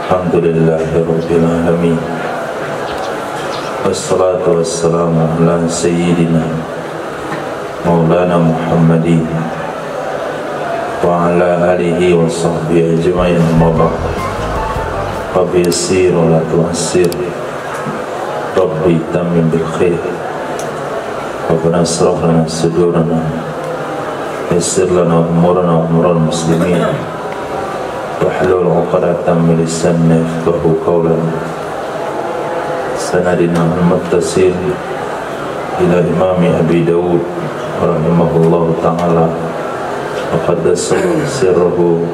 Alhamdulillahirabbil alamin. Wassalatu wassalamu ala sayyidina Maulana Muhammadin wa ala alihi wa sahbihi ajma'in. Rabbi yassir wa la tu'assir, Rabbi tamim bil khair, Rabbana asrah lana sudurana, yassir lana umurana wa umural muslimin, wahlul 'uqdatam min lisani yafqahu qawlan. Sanadina al-muttasil ila imami Abi Dawud rahimahullahu ta'ala wa qaddasa sirruhu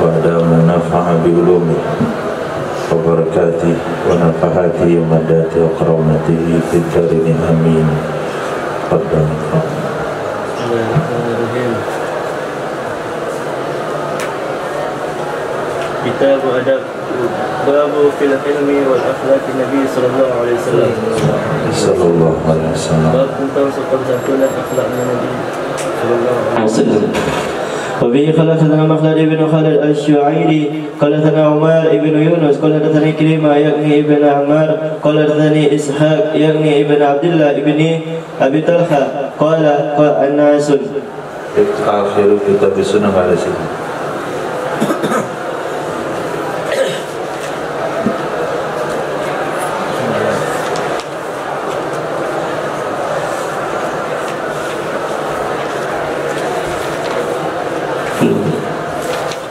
wa adama nafa'a bi ulumi wa barakatihi wa nafahatihi wa madati wa karamatihi fid darini amin. Kitab adab babu fil ilmi wal akhlaq Nabi sallallahu alaihi wasallam. Bab tentang sopan santun dan akhlak Nabi sallallahu alaihi wasallam. وبه قال حدثنا مخلد بن خالد الشعيري قال حدثنا عمر بن يونس قال حدثني كريمة يعني ابن عمار قال حدثني إسحاق يعني ابن عبد الله ابن أبي طلحة قال الناس. Akhir kitab sunnah ada sih.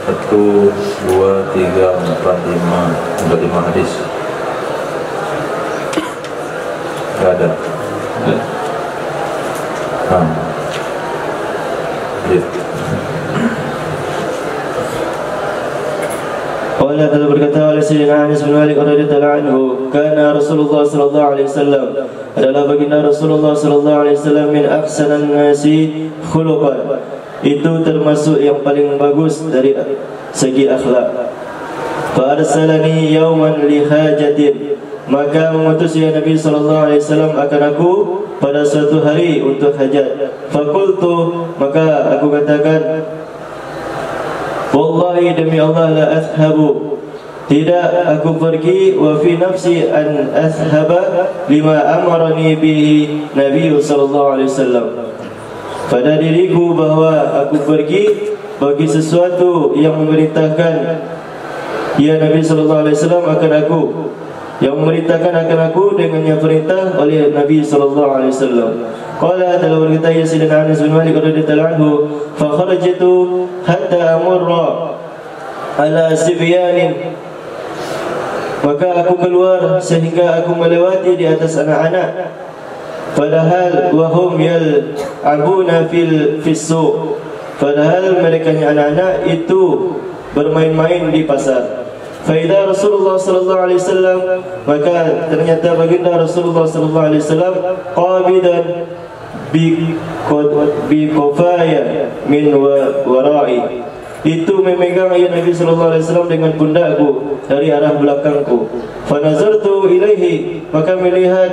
Satu, dua, tiga, empat, lima hadis. Tidak ada. Qala telah berkata oleh Sayyidina Anas bin Malik radhiyallahu anhu, kana Rasulullah sallallahu alaihi wasallam, adalah baginda Rasulullah sallallahu alaihi wasallam min ahsanan nasi khuluqan, itu termasuk yang paling bagus dari segi akhlak. Fa arsalani yawman li hajatin, maka mengutus ya Nabi sallallahu alaihi wasallam akan aku pada suatu hari untuk hajat. Faqultu, maka aku katakan, wallahi demi Allah la azhabu, tidak aku pergi, wa fi nafsi an azhaba lima amarani bihi Nabi sallallahu alaihi wasallam, pada diriku bahwa aku pergi bagi sesuatu yang memerintahkan ya Nabi sallallahu alaihi wasallam akan aku, yang memerintahkan akan aku dengannya perintah oleh Nabi sallallahu alaihi wasallam. Qala telah berkata ya Sayyidina Anas bin Malik radhiyallahu anhu, fa kharajtu hatta amurra ala sibyanin, maka aku keluar sehingga aku melewati di atas anak-anak, padahal wahum yal'abuna fil suq, padahal mereka anak-anak itu bermain-main di pasar. Faida Rasulullah sallallahu alaihi wasallam, maka ternyata baginda Rasulullah sallallahu alaihi wasallam qabidan bi qafaya min wara'i, itu memegang ya Nabi sallallahu alaihi wasallam dengan pundakku dari arah belakangku. Fa nazartu ilaihi, maka melihat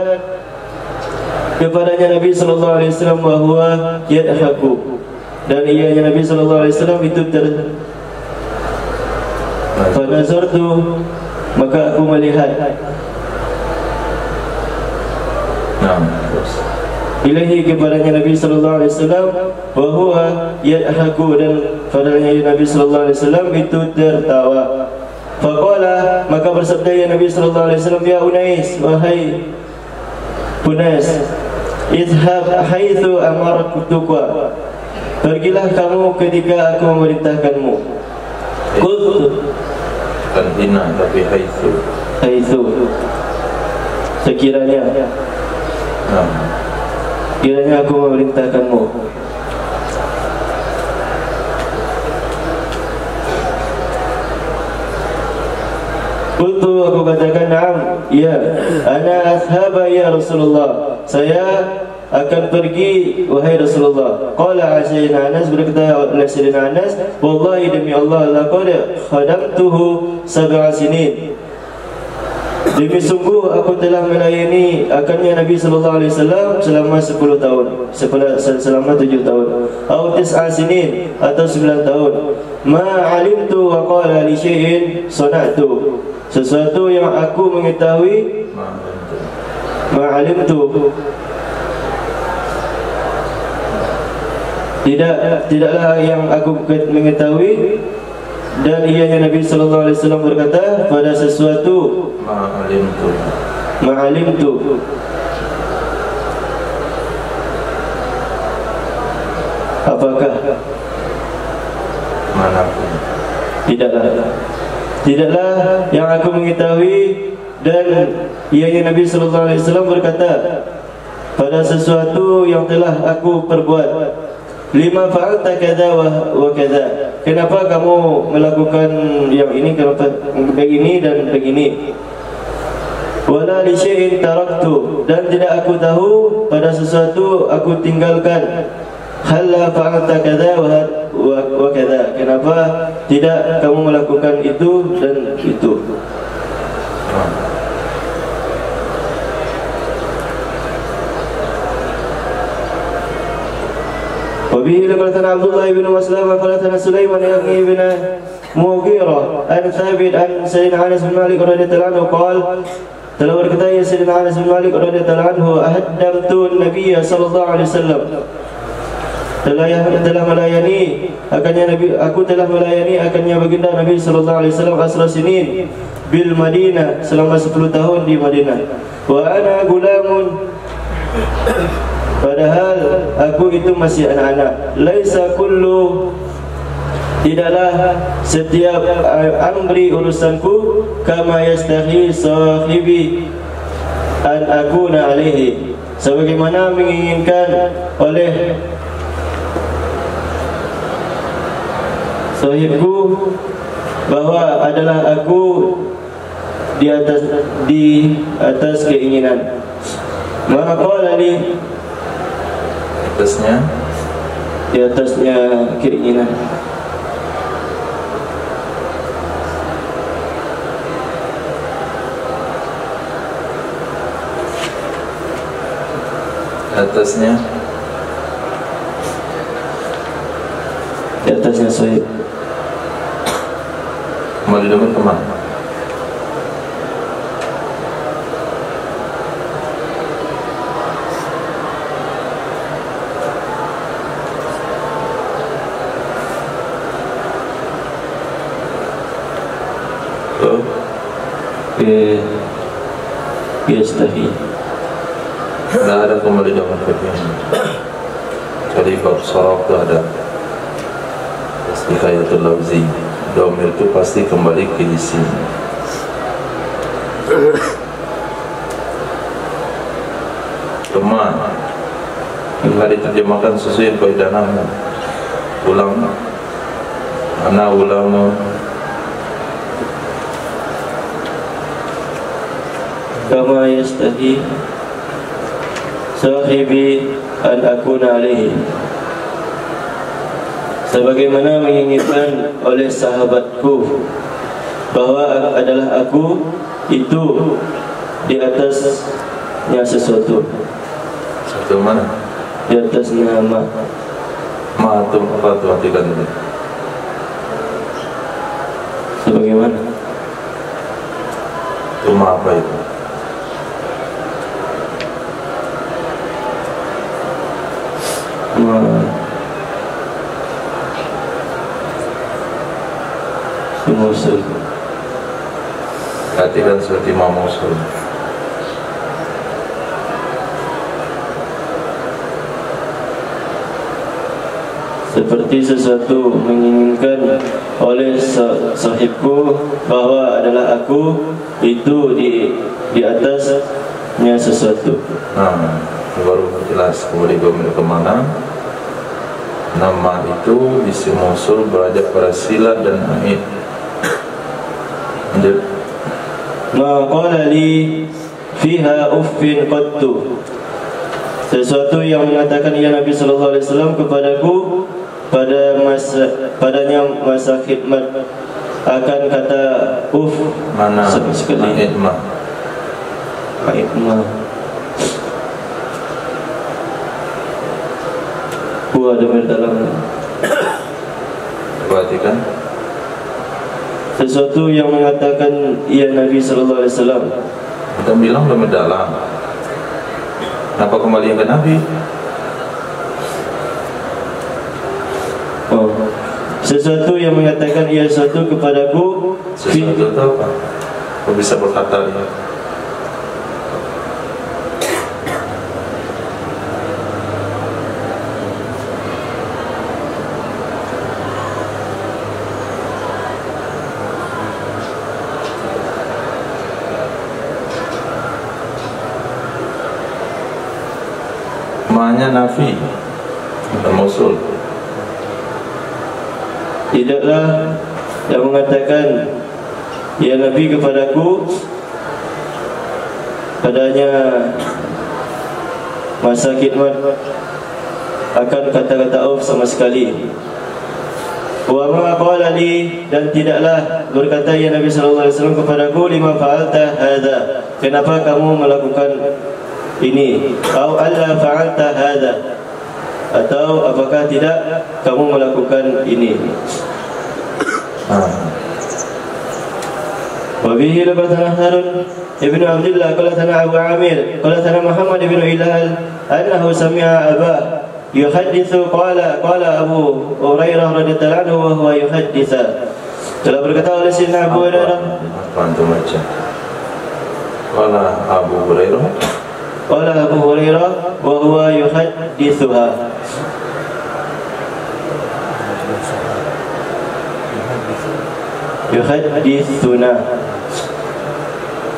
kepadanya Nabi sallallahu alaihi wasallam wa huwa yadhaku, dan ianya Nabi sallallahu alaihi wasallam itu fa nazartu, maka aku melihat ilahi kepadanya Nabi sallallahu alaihi wasallam wa huwa yadhaku, dan padanya Nabi sallallahu alaihi wasallam itu tertawa. Faqala, maka bersabda ya Nabi sallallahu alaihi wasallam, ya Unais, wahai Unais, izhab haitsu amartuka, pergilah kamu ketika aku memerintahkanmu. Qultu, kan hina tapi haitsu sekiranya kiranya aku memerintahkanmu. Qultu, aku katakan na'am, ya, ana ashaba ya Rasulullah, saya akan pergi wahai Rasulullah. Qala Sayyidina Anas, berkata oleh Sayyidina Anas, wallahi demi Allah laqad khadamtuhu sab'a sinin, Demi sungguh aku telah melayani akannya Nabi sallallahu alaihi wasallam selama 10 tahun, selama 7 tahun, atau 9 sinin atau 9 tahun. Ma alimtu wa qala li syai'in sana'tu. Sesuatu yang aku mengetahui, ma alimtu, tidaklah yang aku mengetahui. Dan ianya Nabi sallallahu alaihi wasallam berkata, pada sesuatu ma'alimtu apakah manapun, tidaklah yang aku mengetahui. Dan ianya Nabi sallallahu alaihi wasallam berkata, pada sesuatu yang telah aku perbuat, lima fa'alta kadza wa kadza, kenapa kamu melakukan yang ini, kenapa begini dan begini. Wala li syai'in taraktu, dan tidak aku tahu pada sesuatu aku tinggalkan. Halla fa'alta kadza wa kadza, kenapa tidak kamu melakukan itu dan itu. وبه لقلتنا عبد الله بن مسلم قالتنا سليمان بن مغيرة عن ثابت عن سيدنا أنس بن مالك رضي الله عنه قال telah berkata ya Sayyidina Anas bin Malik radhiyallahu anhu, ahaddamtu Nabiy sallallahu alaihi wasallam, telah melayani akannya Nabi, aku telah melayani akannya baginda Nabi sallallahu alaihi wasallam asra sinin bil Madinah, selama 10 tahun di Madinah. Wa ana gulamun, padahal aku itu masih anak-anak. Laisa kullu, tidaklah setiap amri urusanku, kama yastahi sahibi an akuna alaihi, sebagaimana menginginkan oleh sahibku bahwa adalah aku di atas keinginan. Maka qala li, di atasnya keinginan. Atasnya, di atasnya sahib. Mau didengar kemana? Yastahi, nggak ada kembali dengan fikihnya. Jadi bab sharaf itu ada hikayatul lafzi, domir itu pasti kembali ke isi. Teman, bila diterjemahkan sesuai kaidah nahwu, ulama, ana ulama kama yastahi sahibi an akuna alaihi, sebagaimana menginginkan oleh sahabatku bahwa adalah aku itu di atasnya sesuatu. Sesuatu mana? Di atasnya ma. Ma itu apa itu artikan ini? Sebagaimana? Itu ma apa itu? Musul, artikan seperti ma musul. seperti sesuatu menginginkan oleh sahibku bahwa adalah aku itu di atasnya sesuatu. Nah, baru jelas kembali kemana. Nama itu isim mausul beranjak pada sila dan aid. Lanjut. Ma qala li fiha uffin qattu, sesuatu yang mengatakan ya Nabi sallallahu alaihi wasallam kepadaku padanya masa khidmat akan kata mana sekali. hikmah. Buah demir dalam. Perhatikan. Sesuatu yang mengatakan ia Nabi sallallahu alaihi wasallam. Kita bilang demir dalam. Kenapa kembali ke Nabi? Oh. Sesuatu yang mengatakan ia sesuatu kepadaku. Sesuatu itu apa? Kau bisa berkata ya? Maknanya nafi dan mausul. Tidaklah yang mengatakan ya Nabi kepadaku padanya masa khidmat akan kata-kata auf sama sekali. Wa ma qala li, dan tidaklah berkata ya Nabi sallallahu alaihi wasallam kepadaku lima fa'alta hadza, kenapa kamu melakukan ini, atau alla fa'alta hadza, atau apakah tidak kamu melakukan ini. Wabihi labatana Harun ibn Abdullah qala sana Abu Amir qala sana Muhammad ibn Ilal annahu sami'a Abah yuhaddithu qala Abu Hurairah radhiyallahu anhu wa huwa yuhaddithu. Telah berkata oleh Sayyidina Abu Hurairah, antum baca. Qala Abu Hurairah wa huwa yuhaddithuha. Yuhaddithuna.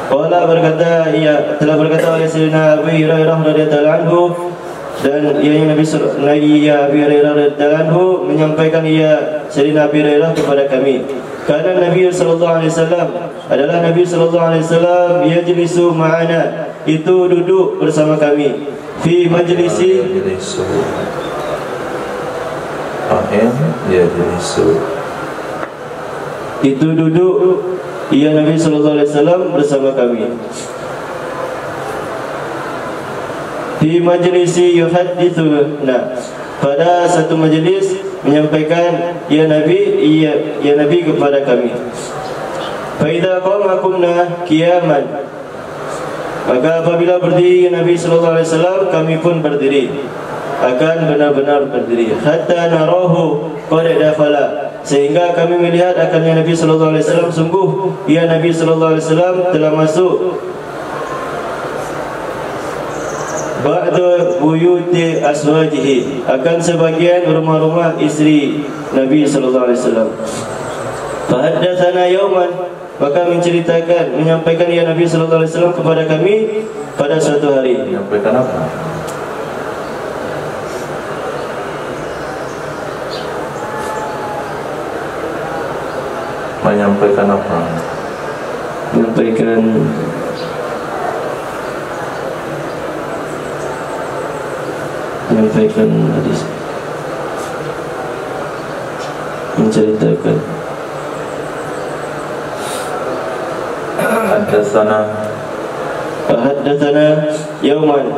Qala berkata, ia telah berkata oleh Sayyidina Abu Hurairah radhiyallahu anhu, dan ia Nabi Abu Hurairah radhiyallahu anhu menyampaikan ia Sayyidina Abu Hurairah kepada kami. Karena Nabi sallallahu alaihi wasallam adalah Nabi sallallahu alaihi wasallam yajlisu ma'ana, itu duduk bersama kami fi majlisi itu duduk ia Nabi sallallahu alaihi wasallam bersama kami fi majlisi yuhaddithuna, pada satu majlis menyampaikan ya Nabi kepada kami. Fa idza qama qumna qiyaman, maka apabila berdiri Nabi sallallahu alaihi wasallam kami pun berdiri, akan benar-benar berdiri hatta narahu qad dakhala, sehingga kami melihat akan Nabi sallallahu alaihi wasallam sungguh ya Nabi sallallahu alaihi wasallam telah masuk ba'da buyuti aswajihi, akan sebagian rumah-rumah istri Nabi sallallahu alaihi wasallam. Fa haddatsana yawman, maka menyampaikan ya Nabi sallallahu alaihi wasallam kepada kami pada suatu hari. Menyampaikan apa? Menyampaikan apa? Menyampaikan hadis, menceritakan. Haddatsana yauman,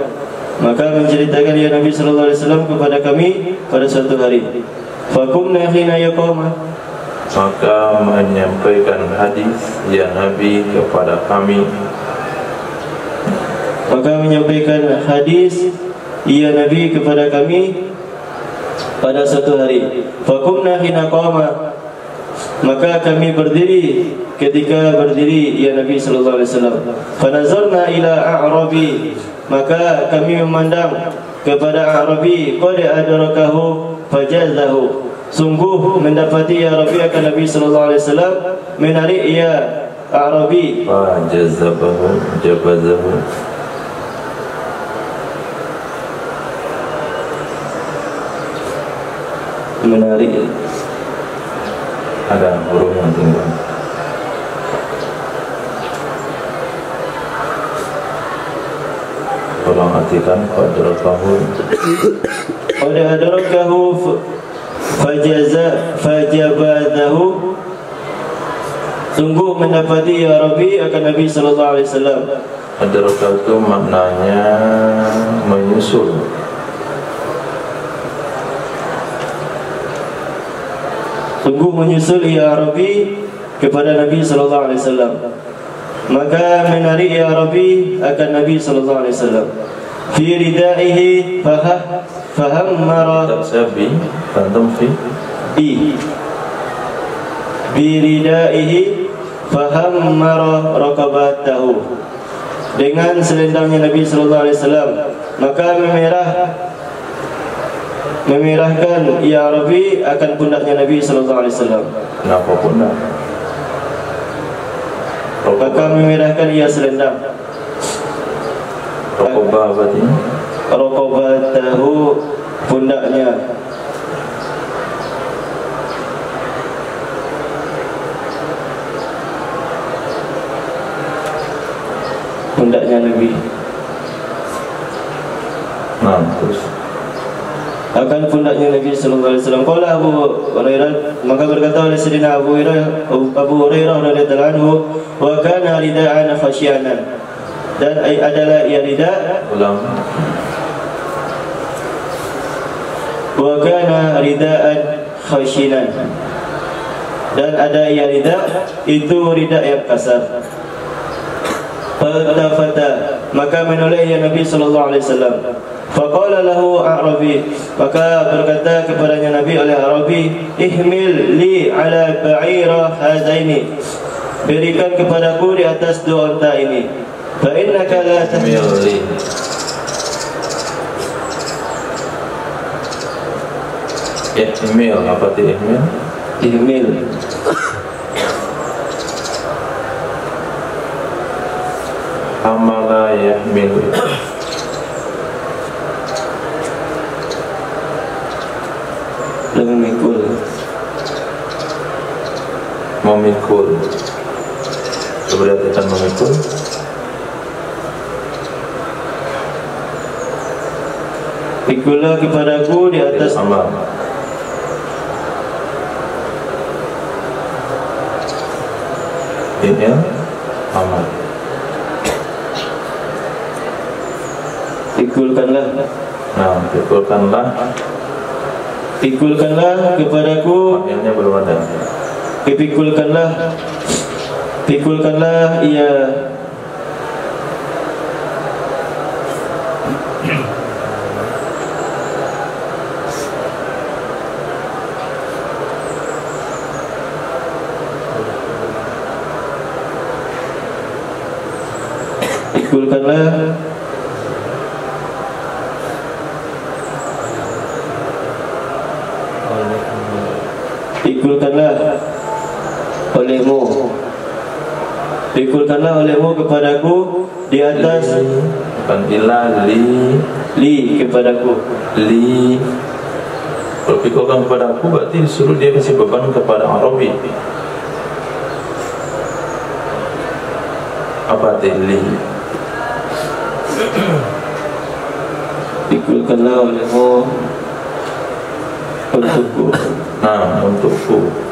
maka menceritakan ya Nabi sallallahu alaihi wasallam kepada kami pada suatu hari. Faqumna hina yaqama, maka menyampaikan hadis ya Nabi kepada kami. Maka menyampaikan hadis ya Nabi kepada kami pada suatu hari. Faqumna hina qama, maka kami berdiri ketika berdiri ya Nabi sallallahu alaihi wasallam. Fanazarna ila a'rabi, maka kami memandang kepada Arabi, qad adrakahu fajazahu, sungguh mendapati ya Arabi akan Nabi sallallahu alaihi wasallam, menarik ya Arabi, jabazahu, menarik. Ada huruf yang tinggal. Tolong artikan qadrakahu fajabadahu, Sungguh mendapati ya Rabbi akan Nabi sallallahu alaihi wasallam. Adraka itu maknanya menyusul. Sungguh menyusul ya Rabbi kepada Nabi sallallahu alaihi wasallam. Maka menarik ya Rabbi akan Nabi sallallahu alaihi wasallam. Fi ridaihi fahammara Sabi Bantam fi bi ridaihi fahammara raqabatahu. Dengan selendangnya Nabi sallallahu alaihi wasallam, maka memerahkan ya Rabbi akan pundaknya Nabi sallallahu alaihi wasallam. Kenapa pundak? Maka memerahkan ia selendang. Raqabah berarti Raqabatahu, pundaknya. Pundaknya Nabi. Nah, terus Akan pundaknya Nabi sallallahu alaihi wasallam. Qala Abu Hurairah, maka berkata oleh Sayyidina Abu Hurairah radhiyallahu anhu, wa kana ridaan khasyanan, dan adalah ia rida ulang. wa kana ridaan khasyinan, dan ada ia rida itu rida yang kasar. Fatafata, maka menoleh ya Nabi sallallahu alaihi wasallam. Faqala lahu A'rabi, maka berkata kepadanya Nabi oleh A'rabi, ihmil li ala ba'ira hadaini, berikan kepadaku di atas dua unta ini. Fa innaka la tahmil. Ihmil, apa itu ihmil? Ihmil Amala yahmil. memikul. Memikul. Coba lihat memikul. Pikulah kepadaku di atas amal. Ini amal. Pikulkanlah. Nah, pikulkanlah. Pikulkanlah kepadaku. Pakaiannya belum ada. Pikulkanlah ia. Pikulkanlah olehmu kepadaku di atas bukan ilah li kepadaku li. Kalau pikulkan kepadaku berarti disuruh dia kasih beban kepada Arabi. Apa arti li? Pikulkanlah olehmu untukku. Nah, untukku.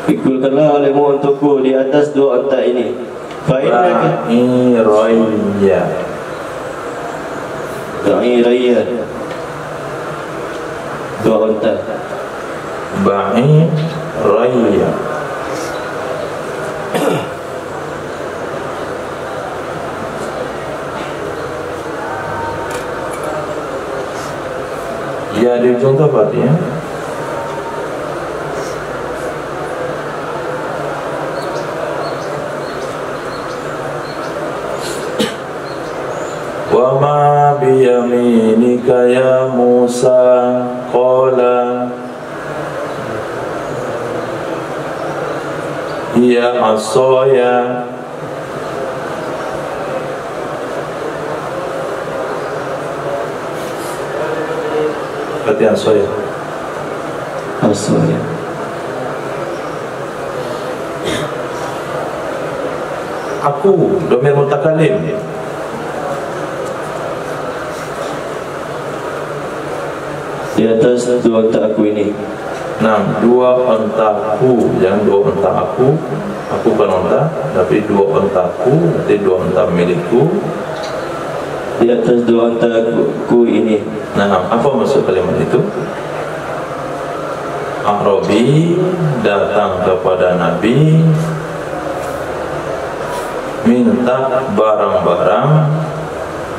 Pikulkanlah olehmu untukku di atas dua unta ini. Fa'innaka Ba'iraya. Ba'iraya, dua unta. Ba'iraya. Ya, di ujung tu apa artinya? Wa ma biyaminika ya Musa qala ya asaya. Berarti asaya. Asaya. Aku domir mutakalim. Di atas dua unta aku ini. Nah, 2 ontaku, jangan 2 onta aku bukan onta, tapi 2 ontaku, berarti 2 onta milikku. Di atas 2 ontaku ini. Nah, apa maksud kalimat itu? Arabi datang kepada Nabi, minta barang-barang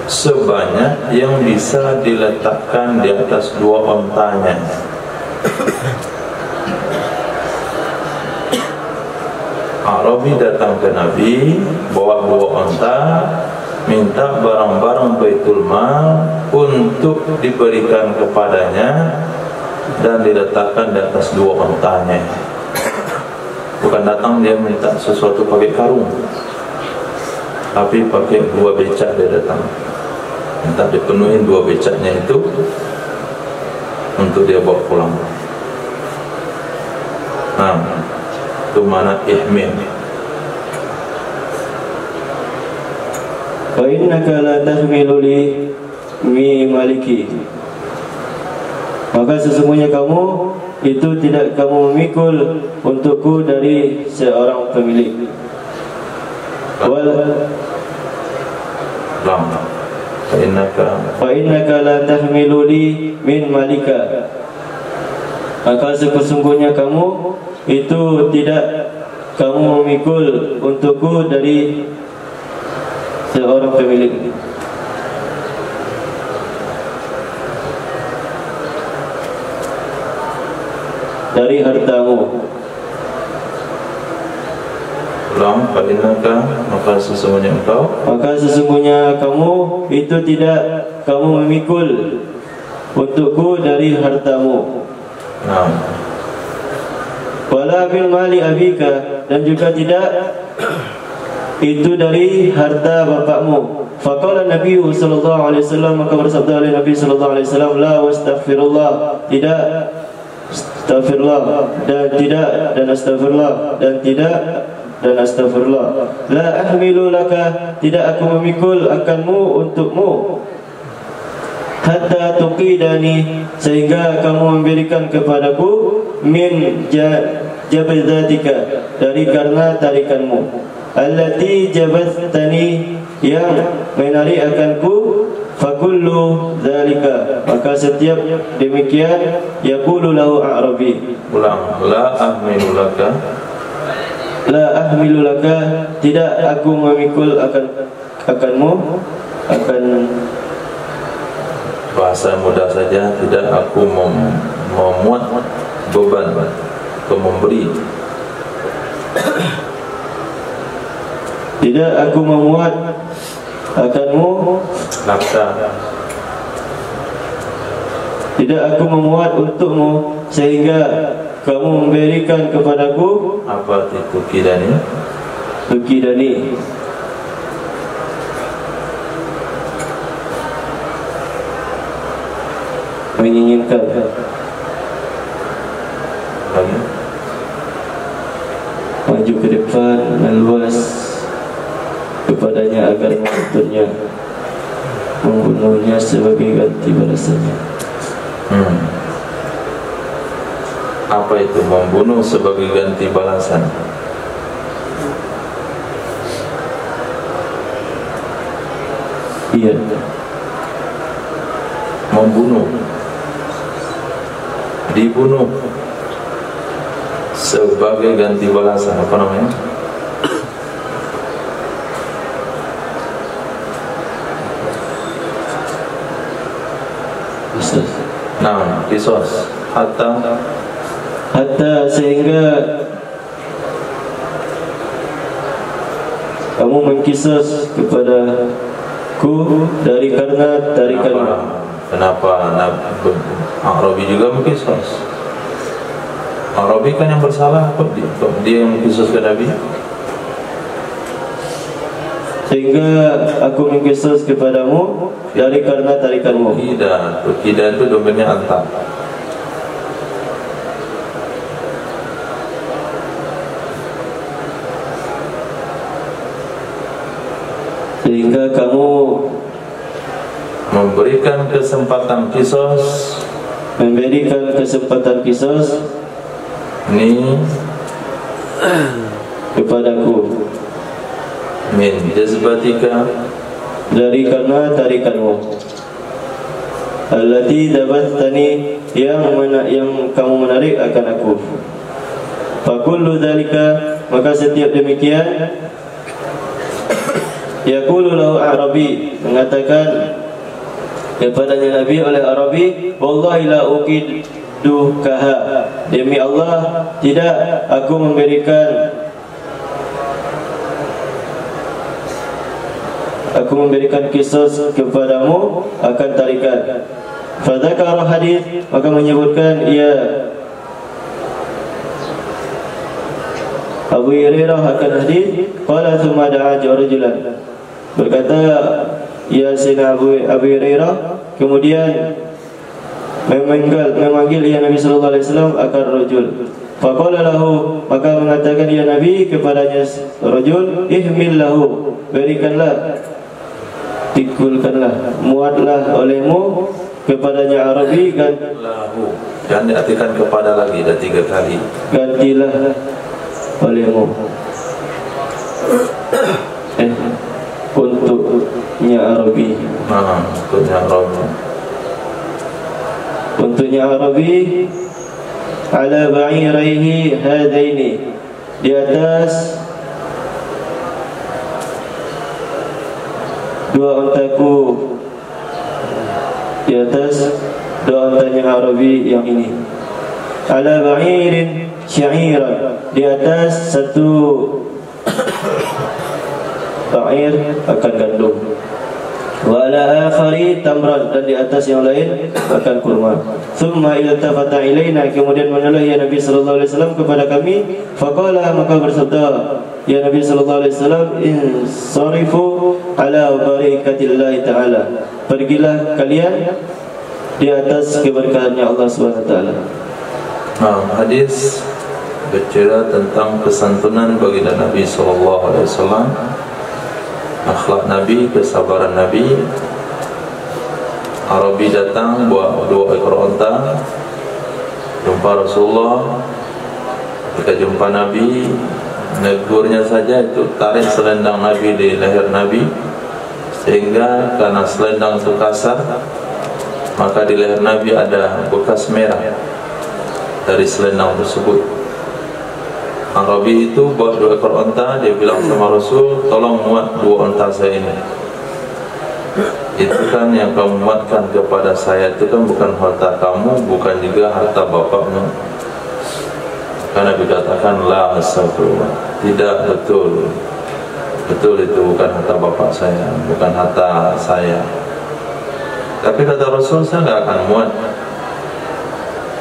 sebanyak yang bisa diletakkan di atas 2 ontanya. Arabi datang ke Nabi bawa 2 onta, minta barang-barang Baitul Mal untuk diberikan kepadanya dan diletakkan di atas 2 ontanya. Bukan datang dia minta sesuatu pakai karung, tapi pakai 2 becak dia datang. Minta dipenuhi 2 becaknya itu untuk dia bawa pulang. Nah, itu mana ihmil. Wa innaka la tahmilu li mi maliki. Maka sesungguhnya kamu itu tidak kamu memikul untukku dari seorang pemilik. Fa innaka la tahmilu li min malika. Maka sesungguhnya kamu itu tidak kamu memikul untukku dari seorang pemilik. Dari hartamu. Ulang, fa innaka, maka sesungguhnya engkau, maka sesungguhnya kamu itu tidak kamu memikul untukku dari hartamu. Nah, wala min mali abika, dan juga tidak itu dari harta bapakmu. Faqala Nabi sallallahu alaihi wasallam, maka bersabda oleh Nabi sallallahu alaihi wasallam, la wastaghfirullah, tidak astaghfirullah, dan tidak dan astaghfirullah, dan tidak dan astaghfirullah. La ahmilu laka, tidak aku memikul akanmu untukmu, hatta tuqidani, sehingga kamu memberikan kepadaku min jabzatika, dari karena tarikanmu, allati jabathani, yang menarik akanku, fakullu dzalika, maka setiap demikian yaqulu lahu a'rabi. Ulang, la ahmilu laka, la ahmilu laka, tidak aku memikul akanmu, akan bahasa mudah saja, tidak aku memuat beban atau memberi, tidak aku memuat akanmu, nafsa, tidak aku memuat untukmu, sehingga kamu memberikan kepadaku apa itu kidani, tukidani, menginginkan lagi, maju ke depan, meluas kepadanya agar mengaturnya, membunuhnya sebagai ganti balasannya. Apa itu membunuh sebagai ganti balasan? Iya, membunuh, dibunuh sebagai ganti balasan, apa namanya? Nah, kisos, hatta sehingga kamu mengkisos kepadaku dari karena tarikanmu. Kenapa Arabi juga mengkisos? Arabi kan yang bersalah, kok dia yang mengkisos ke Nabi? Sehingga aku mengkisos kepadamu dari karena tarikanmu. Tidak itu domennya anta. Sehingga kamu memberikan kesempatan kisos, memberikan kesempatan kisos Ini kepadaku min jazbatika, dari karena tarikanmu, allati dabattani, yang kamu menarik akan aku. Fakullu dzalika, maka setiap demikian, yaqulu lahu Arabi, mengatakan kepadanya Nabi oleh Arabi, wallahi la uqidukaha, demi Allah tidak aku memberikan kisos kepadamu akan tarikan. Fadzakara hadis, maka menyebutkan ia Abu Hurairah akan hadis. Qala thumma da'a rajulan, berkata ya Sayyidina Abu Hurairah, kemudian memanggil ya Nabi sallallahu alaihi wasallam akan rajul. Faqala lahu, maka mengatakan ya Nabi kepadanya rajul, ihmil lahu, berikanlah, pikulkanlah, muatlah olehmu kepadanya Arabi, lahu, jangan diartikan kepada lagi, dah 3 kali. Gantilah olehmu, untuknya Arabi, untuknya Arabi, ala ba'iraihi hadaini, di atas 2 untaku, di atas 2 untanya Arabi yang ini. Ala ba'irin sya'iran, di atas 1 ba'ir akan gandum. Wa ala akhari tamran, dan di atas yang lain akan kurma. Thumma iltafata ilaina, kemudian menoleh ya Nabi sallallahu alaihi wasallam kepada kami. Faqala, maka bersabda ya Nabi sallallahu alaihi wasallam, insarifu ala barakatillah ta'ala, pergilah kalian di atas keberkahannya Allah Subhanahu wa taala. Hadis bercerita tentang kesantunan baginda Nabi sallallahu alaihi wasallam, akhlak Nabi, kesabaran Nabi. Arabi datang bawa 2 ekor unta, jumpa Rasulullah. Ketika jumpa Nabi, negurnya saja itu tarik selendang Nabi di leher Nabi, sehingga karena selendang itu kasar, maka di leher Nabi ada bekas merah dari selendang tersebut. Arabi itu bawa 2 ekor unta, dia bilang sama Rasul, tolong muat 2 unta saya ini. Itu kan yang kamu muatkan kepada saya, itu kan bukan harta kamu, bukan juga harta bapakmu. Karena dikatakan la astagfirullah, tidak, betul itu bukan harta bapak saya, bukan harta saya. Tapi kata Rasul, saya tidak akan muat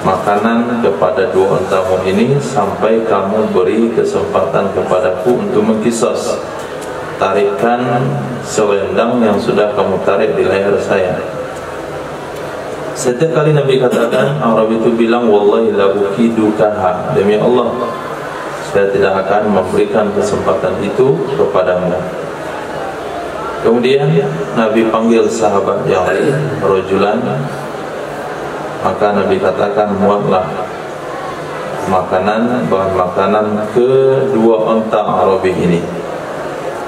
makanan kepada 2 untamu ini sampai kamu beri kesempatan kepadaku untuk mengkisos tarikan selendang yang sudah kamu tarik di leher saya. Setiap kali Nabi katakan, Arabi itu bilang, wallahi la ukidukaha, demi Allah saya tidak akan memberikan kesempatan itu kepadamu. Kemudian Nabi panggil sahabat yang lain, rajulan, maka Nabi katakan, muatlah makanan, bahan makanan kedua unta Arabi ini.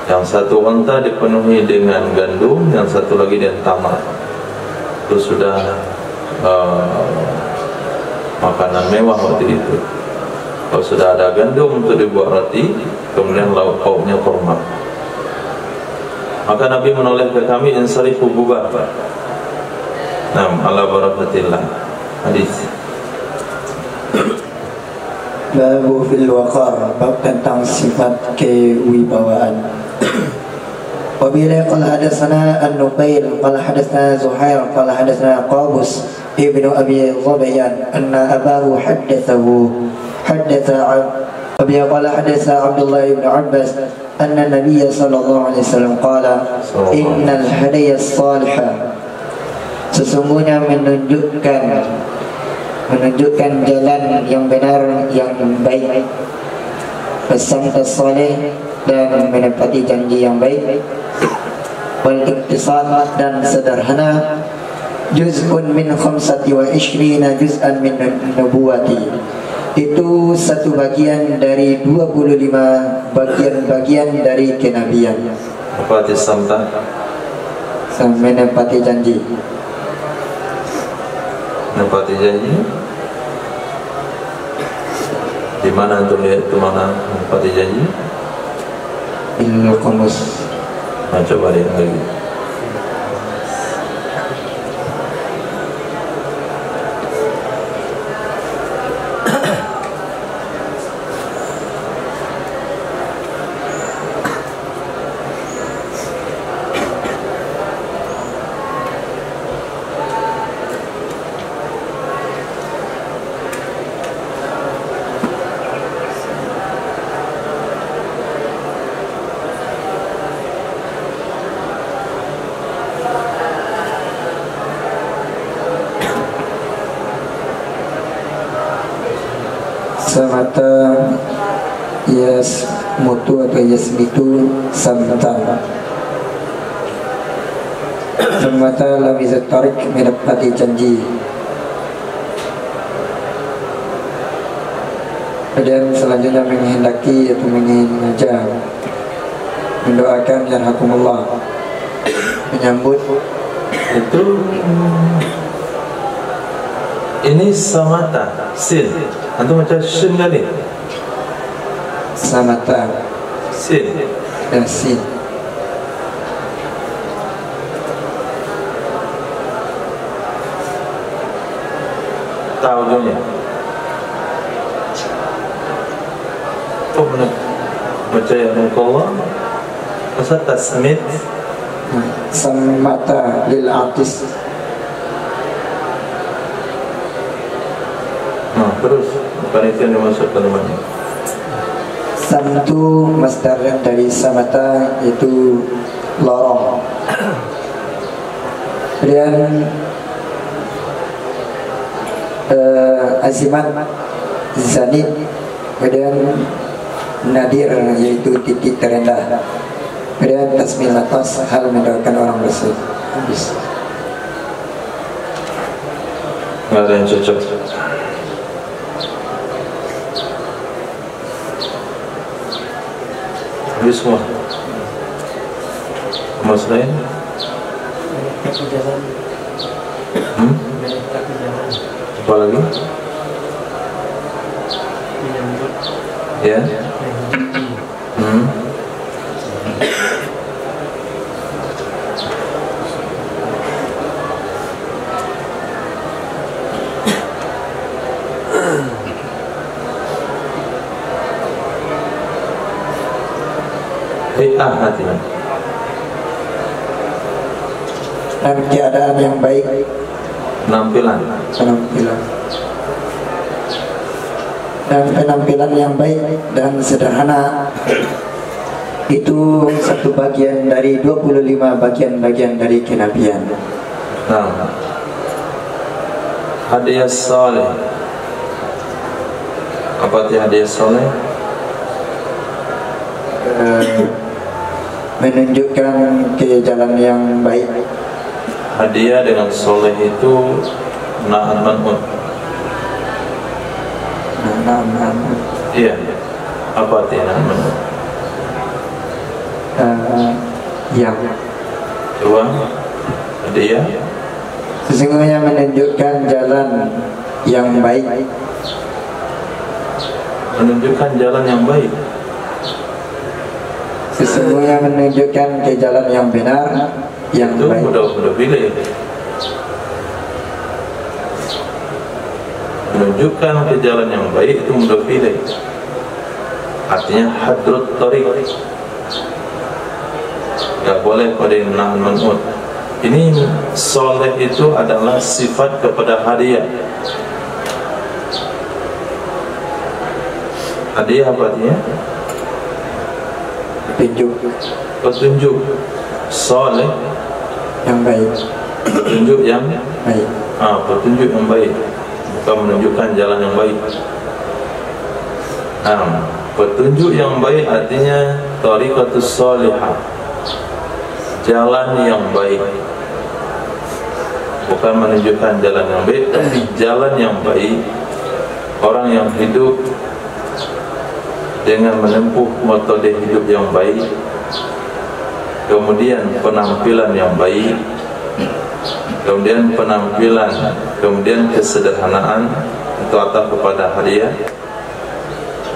Yang satu unta dipenuhi dengan gandum, yang satu lagi dengan tamar. Itu sudah makanan mewah waktu itu. Kalau sudah ada gandum untuk dibuat roti, kemudian lauk pauknya kurma. Maka Nabi menoleh ke kami, insarifu bubar. Ala barakatillah. Hadis. Babu fil waqar, bab tentang sifat kewibawaan. Wabila qala hadatsana an-Nuqail qala hadatsana Zuhair qala hadatsana Qabus ibnu Abi Zabiyan anna abahu haddatsahu Abi qala hadatsa Abdullah ibn Abbas anna Nabiy sallallahu alaihi wasallam qala innal hadaya as-salihah, sesungguhnya menunjukkan jalan yang benar, yang baik, pesan as-salih, dan menepati janji yang baik, wal iktisad, dan sederhana, juz'un min 25 juz'an min nubuwati, itu satu bagian dari 25 bagian-bagian dari kenabian. Apa arti samta? Menepati janji. Menepati janji? Di mana antum lihat itu mana menepati janji? Ilmu komus. Nah, coba lihat lagi. Samata yas mutu atau yas mitu samta. Samata lam tarik menepati janji. Kemudian selanjutnya menghendaki atau mengajar, mendoakan yarhakumullah, menyambut Itu ini samata sin. Antum baca sin kali. samata Sin. dan sin. Tahu ujungnya. Oh benar. Baca yarhamukallah. Masa tasmid. Samata lil artis. Nah, terus bukan itu yang dimaksudkan namanya. Samtu masdar dari samata itu lorong. Kemudian azimat zanid, kemudian nadir yaitu titik terendah, kemudian tasmil atas hal mendoakan orang bersih. Habis. Nggak ada yang cocok. Habis semua. Mas lain? Apa lagi? Ya. Hati-hati. Dan keadaan yang baik, Penampilan. dan penampilan yang baik dan sederhana itu satu bagian dari 25 bagian-bagian dari kenabian. Nah, hadiah soleh. Apa arti hadiah soleh? Menunjukkan ke jalan yang baik. Hadiah dengan soleh itu na'at man'ud. Iya. Apa arti na'at man'ud? Yang Coba. Hadiah sesungguhnya menunjukkan jalan yang baik. menunjukkan jalan yang baik. Sesungguhnya menunjukkan ke jalan yang benar, yang Itu baik. mudah pilih. Menunjukkan ke jalan yang baik itu mudah pilih. Artinya hadrut tariq. Gak boleh pada na'at man'ud. Ini soleh itu adalah sifat kepada hadiah. Hadiah apa artinya? Petunjuk. Soleh yang baik. petunjuk yang Baik. petunjuk yang baik, bukan menunjukkan jalan yang baik. Petunjuk yang baik artinya tariqatus salihah, jalan yang baik, bukan menunjukkan jalan yang baik, tapi jalan yang baik orang yang hidup dengan menempuh metode hidup yang baik, kemudian penampilan yang baik, kemudian penampilan, kemudian kesederhanaan, itu atau kepada hadiah,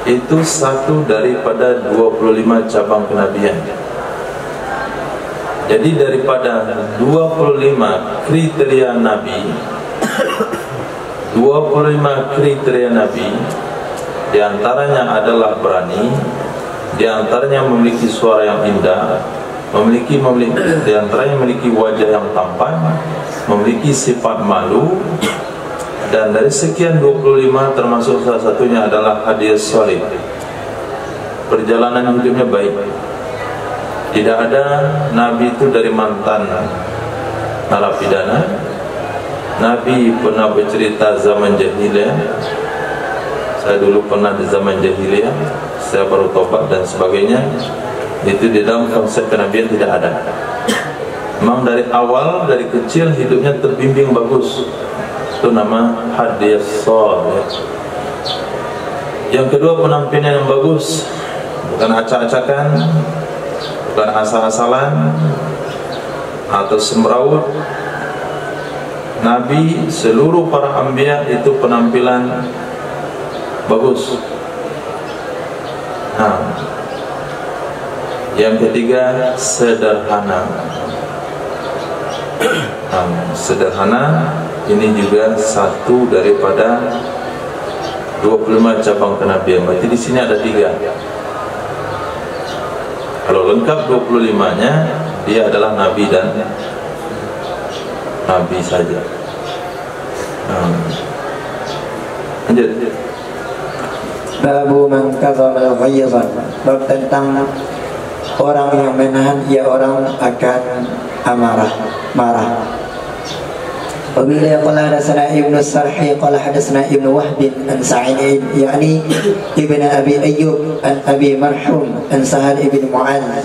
itu satu daripada 25 cabang kenabian. Jadi daripada 25 kriteria Nabi, 25 kriteria Nabi, di antaranya adalah berani, di antaranya memiliki suara yang indah, memiliki di antaranya memiliki wajah yang tampan, memiliki sifat malu, dan dari sekian 25 termasuk salah satunya adalah hadis sholih, perjalanan hidupnya baik. Tidak ada Nabi itu dari mantan narapidana. Nabi pernah bercerita zaman jahiliyah, saya dulu pernah di zaman jahiliyah, saya baru tobat dan sebagainya. Itu di dalam konsep kenabian tidak ada. Memang dari awal, dari kecil hidupnya terbimbing bagus. Itu nama hadis sholih. Yang kedua, penampilan yang bagus, bukan acak-acakan, bukan asal-asalan atau semrawut. Nabi, seluruh para anbiya itu penampilan bagus. Yang ketiga, sederhana. Sederhana ini juga satu daripada 25 cabang kenabian. Berarti di sini ada 3. Kalau lengkap 25-nya, dia adalah nabi dan nabi saja. Lanjut. Babu man kadzama al-ghayzan, bab tentang orang yang menahan ia orang akan amarah, marah. Wabillahi qala hadatsana Ibnu Sarhi qala hadatsana Ibnu Wahb an Sa'id yani Ibnu Abi Ayyub an Abi Marhum an Sahal ibn Mu'adz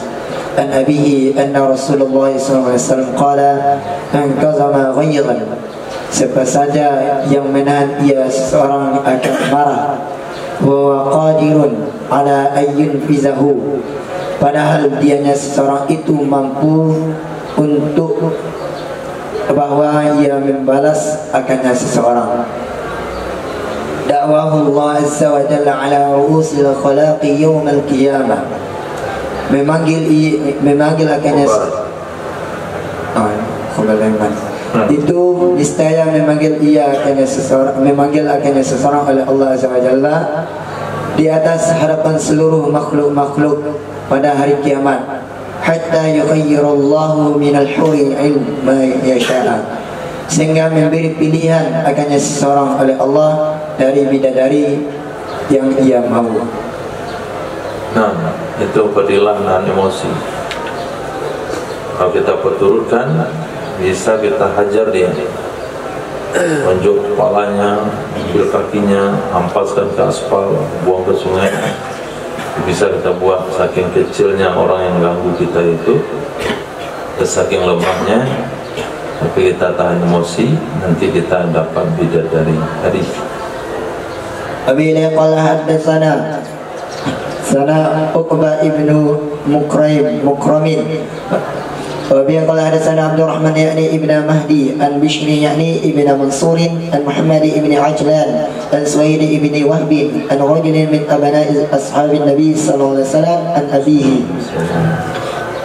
an abihi anna Rasulullah sallallahu alaihi wasallam qala man kadzama ghayzan, siapa saja yang menahan ia seseorang akan marah, wa qadirun ala ayyun fizahu, padahal dianya seseorang itu mampu untuk bahwa ia membalas akannya seseorang. Da'wahu Allah azza wa jalla ala ru'usil khalaqi yawmal qiyamah, memanggil akannya itu niscaya memanggil akannya seseorang oleh Allah azza wa jalla di atas hadapan seluruh makhluk pada hari kiamat, hatta yukhayyirallahu minal huril ilm ma yasha'a, sehingga memberi pilihan akannya seseorang oleh Allah dari bidadari yang ia mahu. Nah, itu fadilah dan emosi. Kalau kita perturutkan, bisa kita hajar dia, tunjuk kepalanya, ambil kakinya, hampaskan ke aspal, buang ke sungai. Bisa kita buat. Saking kecilnya orang yang ganggu kita itu, saking lemahnya, tapi kita tahan emosi, nanti kita dapat bidadari. Hadis. Abila qala haddatsana Uqbah ibnu Mukramin وبه قال حدثنا عبد الرحمن يعني ابن مهدي عن بشر يعني ابن منصور عن محمد ابن عجلان عن سويد ابن وهب عن رجل من أبناء أصحاب النبي صلى الله عليه وسلم عن أبيه,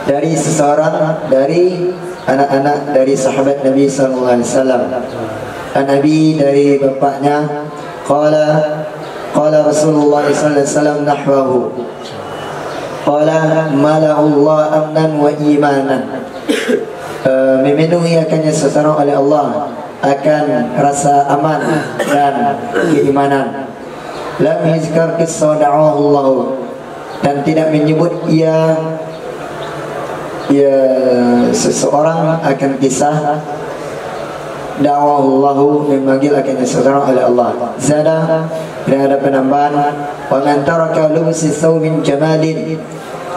dari seseorang dari anak-anak dari sahabat Nabi sallallahu alaihi wasallam, an Abi, dari bapaknya, qala Rasulullah sallallahu alaihi wasallam nahwahu, qala mala'ullah amnan wa imanan, memenuhi akannya seseorang oleh Allah akan rasa aman dan keimanan. Lam yuzkar qissa da'ahu Allah, dan tidak menyebut ia seseorang akan kisah da'ahu Allah, memanggil akannya seseorang oleh Allah. Zada, dan ada penambahan, wa man taraka lubsi thawbin jamalin,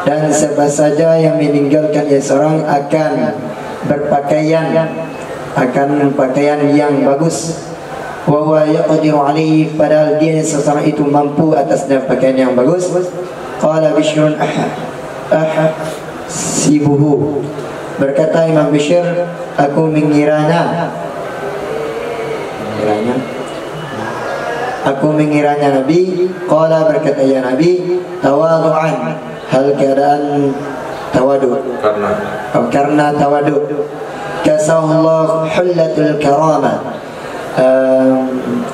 dan siapa saja yang meninggalkan seseorang akan berpakaian, akan pakaian yang bagus, wa huwa yaqdiru alaihi, padahal dia seseorang itu mampu atasnya pakaian yang bagus. Qala Bishrun ahsibuhu, berkata Imam Bishr, aku mengiranya Nabi. Qala, berkata ya Nabi, tawadu'an, hal keadaan tawadu, karena tawadu. Kasahullah hullatul karamah,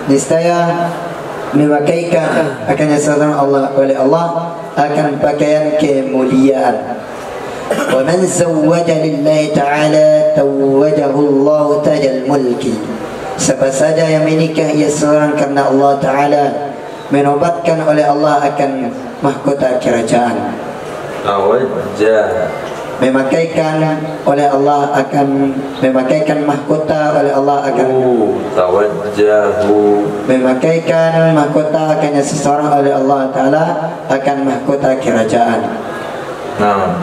niscaya memakaikan akannya seorang Allah oleh Allah akan pakaian kemuliaan. Wa man zawwaja lillahi ta'ala tawwajahu Allah tajal mulki, siapa saja yang menikah ia seorang karena Allah Ta'ala, menobatkan oleh Allah akan mahkota kerajaan. Tawajjah, memakaikan oleh Allah akan memakaikan mahkota oleh Allah akan tawajjahu, memakaikan mahkota akannya seseorang oleh Allah Ta'ala akan mahkota kerajaan. Nah,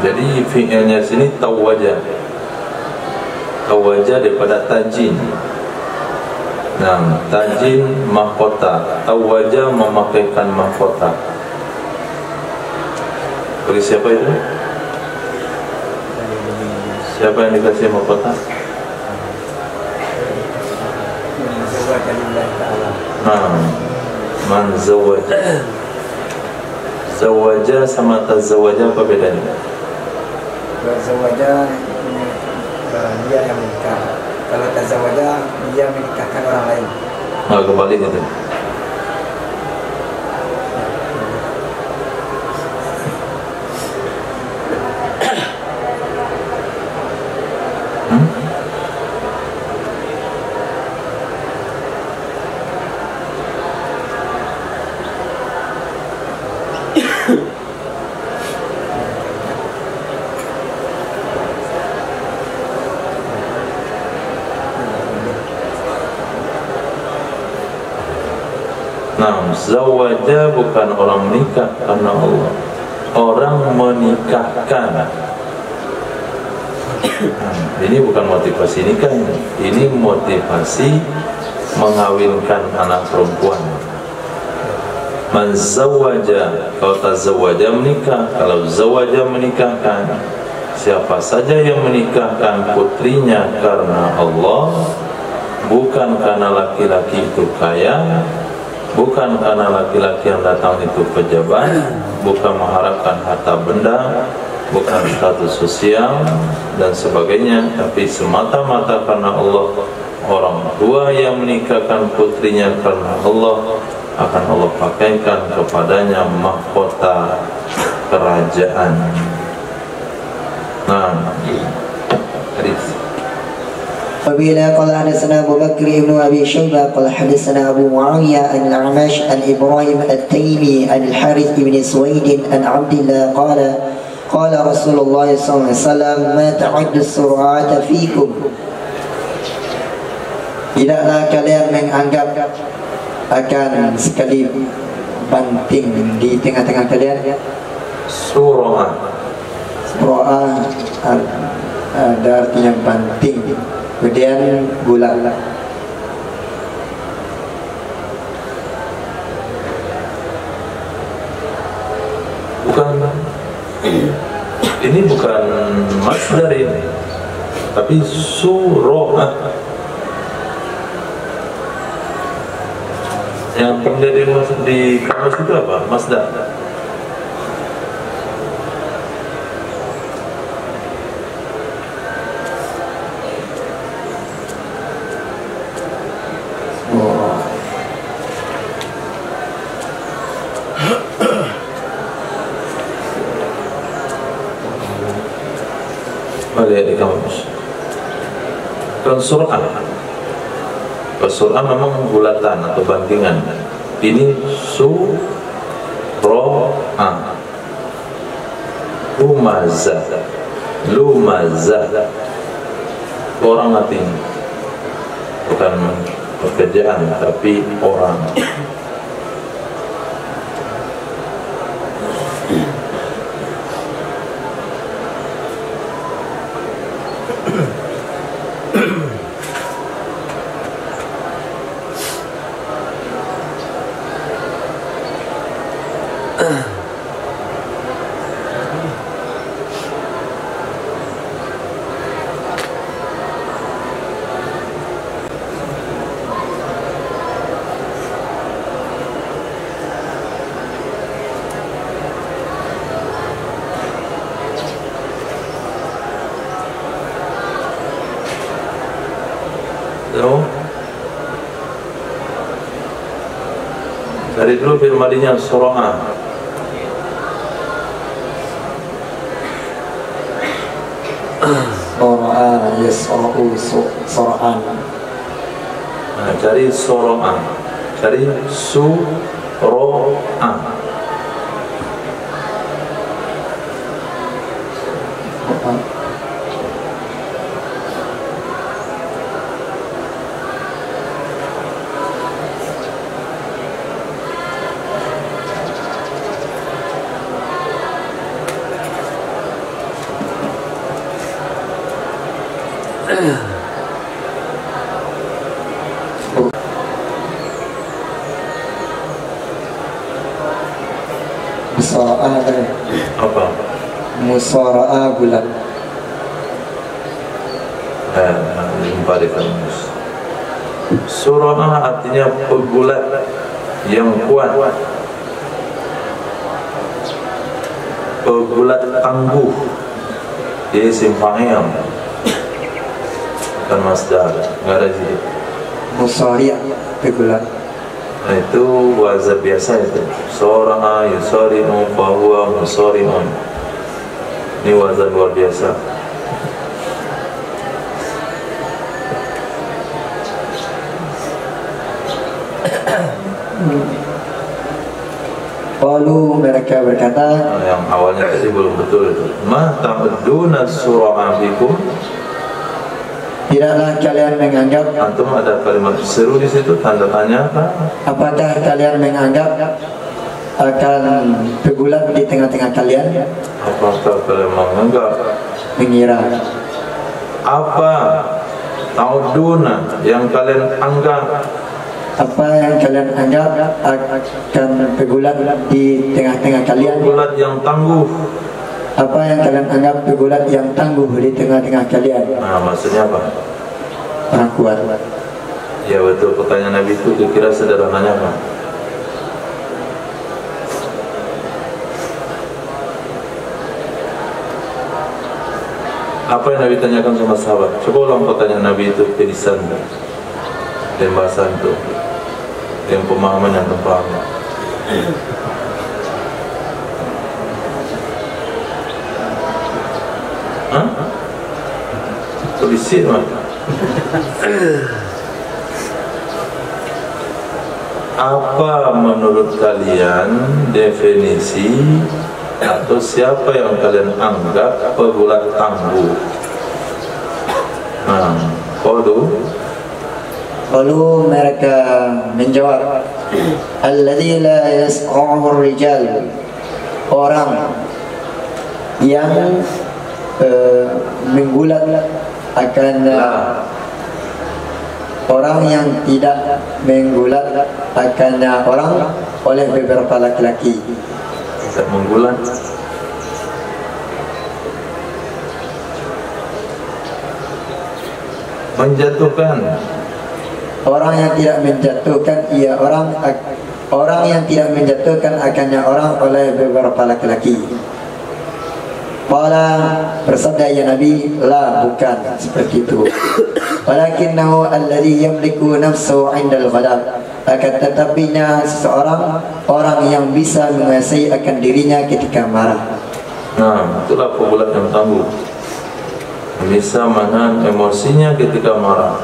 jadi fi'ilnya sini tawajjah daripada tajin. Nah, tajin mahkota, tawajjah memakaikan mahkota. Bagi siapa itu? Siapa yang dikasih mahkota? Nah, man zawaja. Zawaja sama tazawaja apa bedanya? Zawaja dia yang menikah. Kalau tazawaja dia menikahkan orang lain. Nah, kembali gitu. Nah, zawaja bukan orang menikah karena Allah, orang menikahkan. Ini bukan motivasi nikah, ini motivasi mengawinkan anak perempuan. Man zawaja, kalau tazawaja menikah, kalau zawaja menikahkan. Siapa saja yang menikahkan putrinya karena Allah, bukan karena laki-laki itu kaya, bukan karena laki-laki yang datang itu pejabat, bukan mengharapkan harta benda, bukan status sosial dan sebagainya, tapi semata-mata karena Allah. Orang tua yang menikahkan putrinya karena Allah akan Allah pakaikan kepadanya mahkota kerajaan. Nah, hadis. وبه قال حدثنا أبو بكر بن أبي شيبة قال حدثنا أبو معاوية عن الأعمش عن إبراهيم التيمي عن الحارث بن سويد عن عبد الله قال قال رسول الله صلى الله عليه وسلم ما تعد السرعات فيكم. Tidaklah kalian menganggap akan sekali banting di tengah-tengah kalian. Surah ada artinya banting, kemudian gula. Bukan, ini bukan masdar ini, tapi surah. Yang terlihat di kamus itu apa? Masdar. Lihat di kamus. Kan surah. Surah memang bulatan atau bantingan. Ini surah. Lumazah. Orang artinya, bukan pekerjaan tapi orang. Dari dulu fi'il madinya sura'a. Sura'a yasra'u sura'an. Nah, cari sura'a. Cari sura'a. Musara'a kan? Apa? Musara'a bulan. Membalikan mus. Sura'a artinya pegulat yang kuat, pegulat tangguh. Dia isim fa'il, bukan masdar, nggak ada jadi. Musari'a pegulat. Nah, itu wazan biasa itu. Sura'a yusari'u fahuwa musari'un. Ini wazan luar biasa. Lalu mereka berkata, Yang awalnya tadi belum betul itu. Ma ta'udduna sura'a bikum. tidaklah kalian menganggap, Antum ada kalimat seru di situ, tanda tanya apa? apakah kalian menganggap akan pegulat di tengah-tengah kalian? Apakah kalian menganggap Mengira. apa ta'udduna yang kalian anggap? Apa yang kalian anggap akan pegulat di tengah-tengah kalian? Pegulat yang tangguh. Apa yang kalian anggap pegulat yang tangguh di tengah-tengah kalian? Nah, maksudnya apa? Orang kuat. Ya betul, pertanyaan Nabi itu kira sederhananya apa? Apa yang Nabi tanyakan sama sahabat? Coba ulang pertanyaan Nabi itu ke lisan dan bahasa itu, yang pemahaman yang paham. Hah? Tulisin mah. Apa menurut kalian definisi atau siapa yang kalian anggap pegulat tangguh? Nah, Lalu mereka menjawab, alladzi la yas'uhu ar-rijal, orang yang menggulat akan orang yang tidak menggulat akan orang oleh beberapa laki-laki. tidak menggulat. Menjatuhkan. Orang yang tidak menjatuhkan ia orang yang tidak menjatuhkan akannya orang oleh beberapa laki-laki. Qala, bersabda ya Nabi, la, bukan seperti itu. Walakinnahu alladhi yamliku nafsuhu 'indal ghadab. Akan tetapinya seseorang orang yang bisa menguasai akan dirinya ketika marah. Nah, itulah pegulat yang tangguh. Bisa menahan emosinya ketika marah,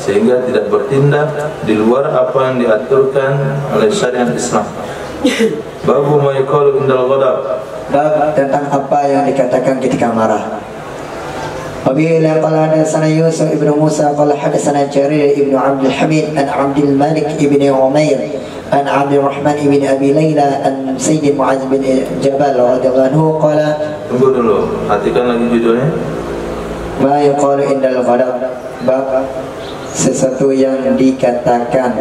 sehingga tidak bertindak di luar apa yang diaturkan oleh syariat Islam. Babu ma yuqalu indal ghadab. Bab tentang apa yang dikatakan ketika marah. Wabila qala hadatsana Yusuf ibn Musa qala hadatsana Jarir ibn Abdul Hamid an Abdul Malik ibn Umair an Abdul Rahman ibn Abi Layla an Sayyid Mu'adz bin Jabal radhiyallahu anhu qala. Tunggu dulu, perhatikan lagi judulnya. Ma yuqalu indal ghadab. Bab sesuatu yang dikatakan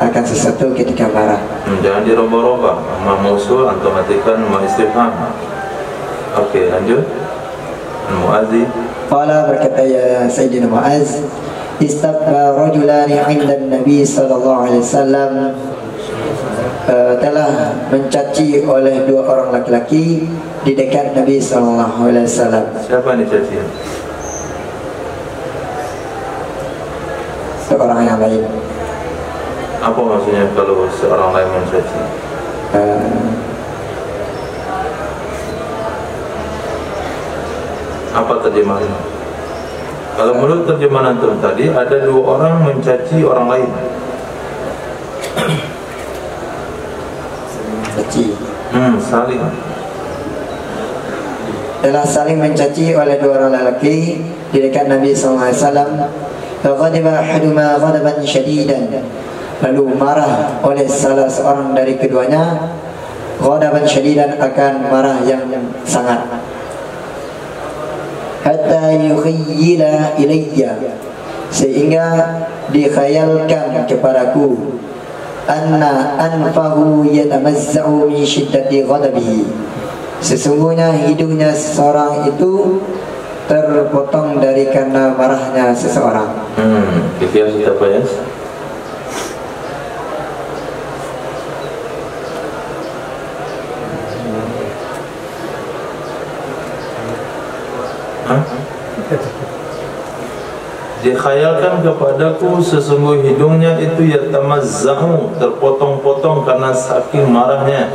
akan sesuatu ketika marah. Jangan diroba-roba. Ma mausul antum artikan ma istifham. Oke, lanjut. Mu'adzi. Qala, berkata ya Sayyidina Mu'adz, istabba rajulani 'inda Nabi sallallahu alaihi wasallam, telah mencaci oleh dua orang laki-laki di dekat Nabi sallallahu alaihi wasallam. Siapa yang dicaci? Seorang yang lain. Apa maksudnya kalau seorang lain mencaci? Apa terjemahannya? Kalau menurut terjemahan antum tadi, ada dua orang mencaci orang lain. Mencaci. Saling. Telah saling mencaci oleh dua orang lelaki di dekat Nabi SAW. Faghadiba ahaduhuma ghadaban syadidan. Lalu marah oleh salah seorang dari keduanya. Ghadaban syadidan, akan marah yang sangat. Hatta yukhayyila ilayya, sehingga dikhayalkan kepadaku, anna anfahu yatamazza'u min shiddati ghadabihi, sesungguhnya hidungnya seseorang itu terpotong dari karena marahnya seseorang. Kira apa ya? Dikhayalkan kepadaku sesungguh hidungnya itu yatamazza'u, terpotong-potong karena saking marahnya.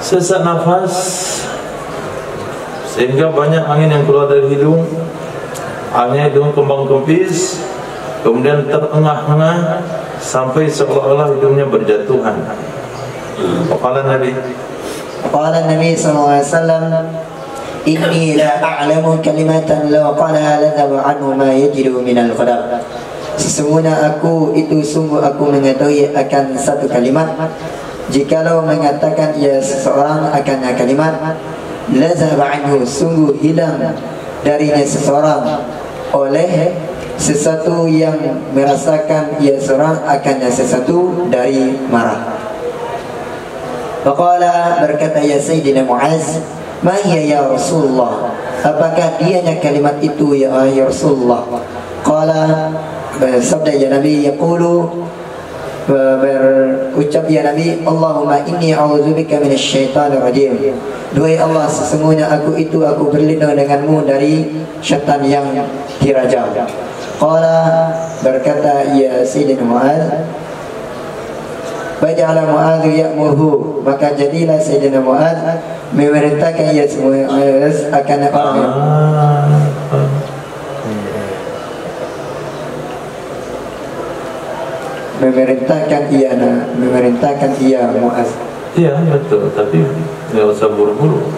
Sesak nafas sehingga banyak angin yang keluar dari hidung. Angin hidung kembang kempis, kemudian terengah-engah sampai seolah-olah hidungnya berjatuhan. Qala Nabi sallallahu alaihi wasallam, inni la a'lamu kalimatan law qalaha ladhaba anhu ma yajidu min al-ghadab. Sesungguhnya aku mengetahui akan satu kalimat, jikalau mengatakan ia seseorang akannya kalimat, lazaba anhu, sungguh hilang darinya seseorang oleh sesuatu yang merasakan ia seorang akannya sesuatu dari marah. Faqala, berkata ya Sayyidina Mu'az, ma hiya ya Rasulullah, apakah dianya kalimat itu ya Rasulullah? Qala, sabda ya Nabi, yaqulu, berucap ya Nabi, Allahumma inni a'udzubika minasyaitanir rajim, duhai Allah, sesungguhnya aku berlindung denganmu dari syaitan yang dirajam. Qala, berkata ya Sayyidina Mu'az, Faja'ala Mu'adz ya'murhu, maka jadilah Sayyidina Mu'adz memerintahkan ia semua akan orang memerintahkan ia Mu'adz. Iya betul, tapi nggak usah buru-buru.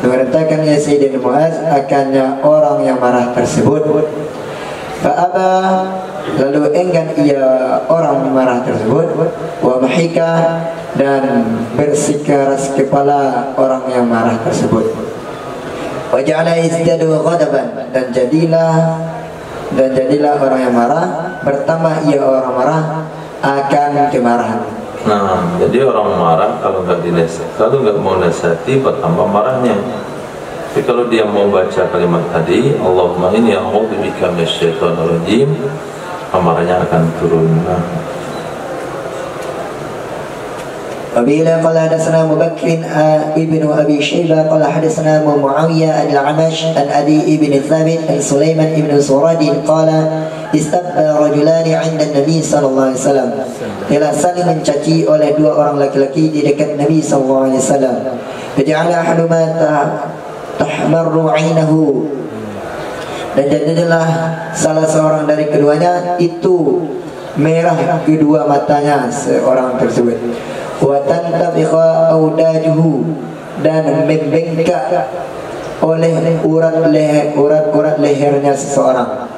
Memerintahkan ia Sayyidina Mu'adz akannya orang yang marah tersebut. Fa'aba, lalu enggan ia orang marah tersebut. Wa mahika, dan bersikeras kepala orang yang marah tersebut. Wa ja'ala yazdadu ghadaban, dan jadilah orang yang marah bertambah ia orang marah akan kemarahan. Nah, jadi orang marah kalau nggak mau nasihati bertambah marahnya. Tapi kalau dia mau baca kalimat tadi, Allahumma inni a'udzubika minasyaitonir rajim, amarnya akan turun. Wabila qala hadatsana Abu Bakr ibnu Abi Syaibah qala hadatsana Muawiyah al-Amash an Adi ibn Thabit an Sulaiman ibn Surad qala istabba rajulani 'inda Nabi sallallahu alaihi wasallam. Telah saling mencaci oleh dua orang laki-laki di dekat Nabi sallallahu alaihi wasallam. Faja'ala ahaduhuma tahmarru 'ainahu, dan jadilah salah seorang dari keduanya itu merah kedua matanya seorang tersebut. Wa tantafiqa audajuhu, dan membengkak oleh urat lehernya seseorang.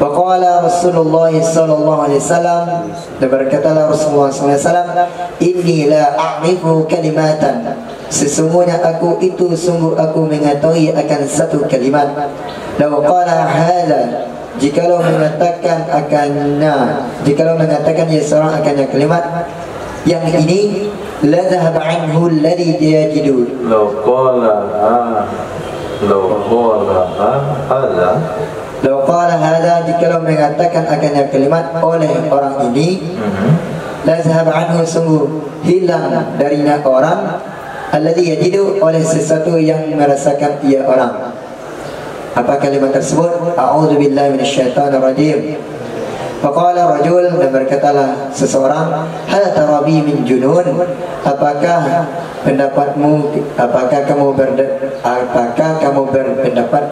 Faqala Rasulullah sallallahu alaihi wasallam, dan berkatalah Rasulullah sallallahu alaihi wasallam, inni la a'rifu kalimatan, sesungguhnya aku mengetahui akan satu kalimat. Law qala hadza, jikalau mengatakan ya seorang akannya kalimat yang ini, la dhahaba anhu alladhi yajidu. Law qala hadza, jikalau mengatakan akannya kalimat oleh orang ini, la dhahaba anhu, sungguh hilang darinya orang, alladhi yajidu, oleh sesuatu yang merasakan ia orang. Apa kalimat tersebut? A'udzubillahi minasyaitonirrajim. Faqala rajul, dan berkatalah seseorang, hal tarabi min junun, apakah pendapatmu, apakah kamu berpendapat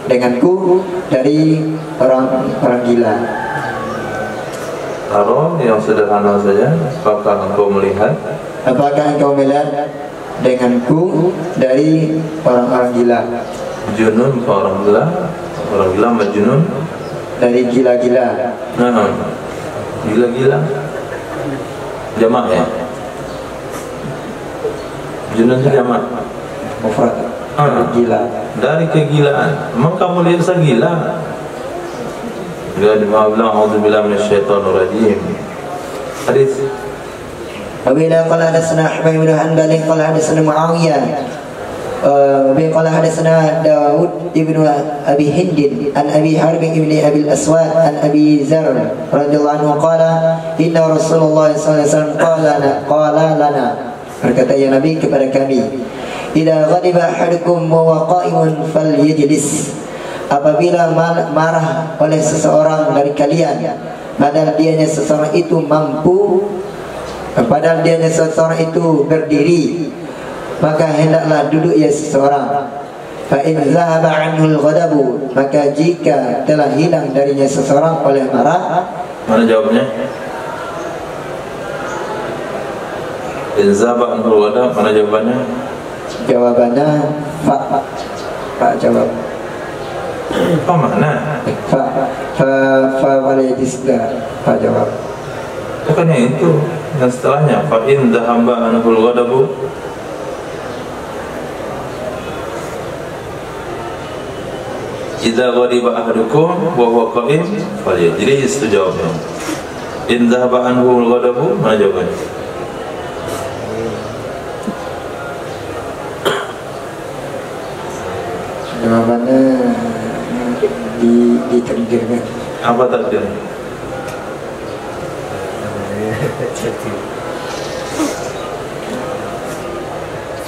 denganku dari orang gila? Taruh yang sederhana saja, apakah engkau melihat? Apakah engkau melihat denganku dari orang-orang gila? Junun orang gila majnun, dari gila-gila. nah, gila-gila jamak ya, junun itu jamak, Mufrad. Gila. dari kegilaan. Emang kamu lihat saya gila? Dia bilang a'udzubillahi minasyaitonirrajim. Hadis. Wabila qala hadatsana Ahmad bin Hanbal qala hadatsana Muawiyah قال حدثنا داود ابن أبي هند عن أبي حرب ابن أبي الأسود عن أبي ذر رضي الله عنه قال إن رسول الله صلى الله عليه وسلم قال لنا, berkata ya Nabi kepada kami, idza ghadiba ahadukum wa huwa qa'imun falyajlis, apabila marah oleh seseorang dari kalian padahal dianya seseorang itu mampu, padahal dianya seseorang itu berdiri, maka hendaklah duduk ia seseorang. Fa in zahaba anhu al-ghadabu, maka jika telah hilang darinya seseorang oleh marah. Mana jawabnya? In zahaba anhu al-ghadab, mana jawabannya? Jawabannya fa jawab. Apa makna? Fa walidisda, fa jawab. Bukannya itu yang setelahnya. Fa in zahaba anhu al-ghadabu, idza ghadiba ahadukum wa huwa qa'im falyajlis, itu jawabnya. In dhahaba anhu al-ghadabu, mana jawabannya? Jawabannya ditakdirkan. Apa takdir?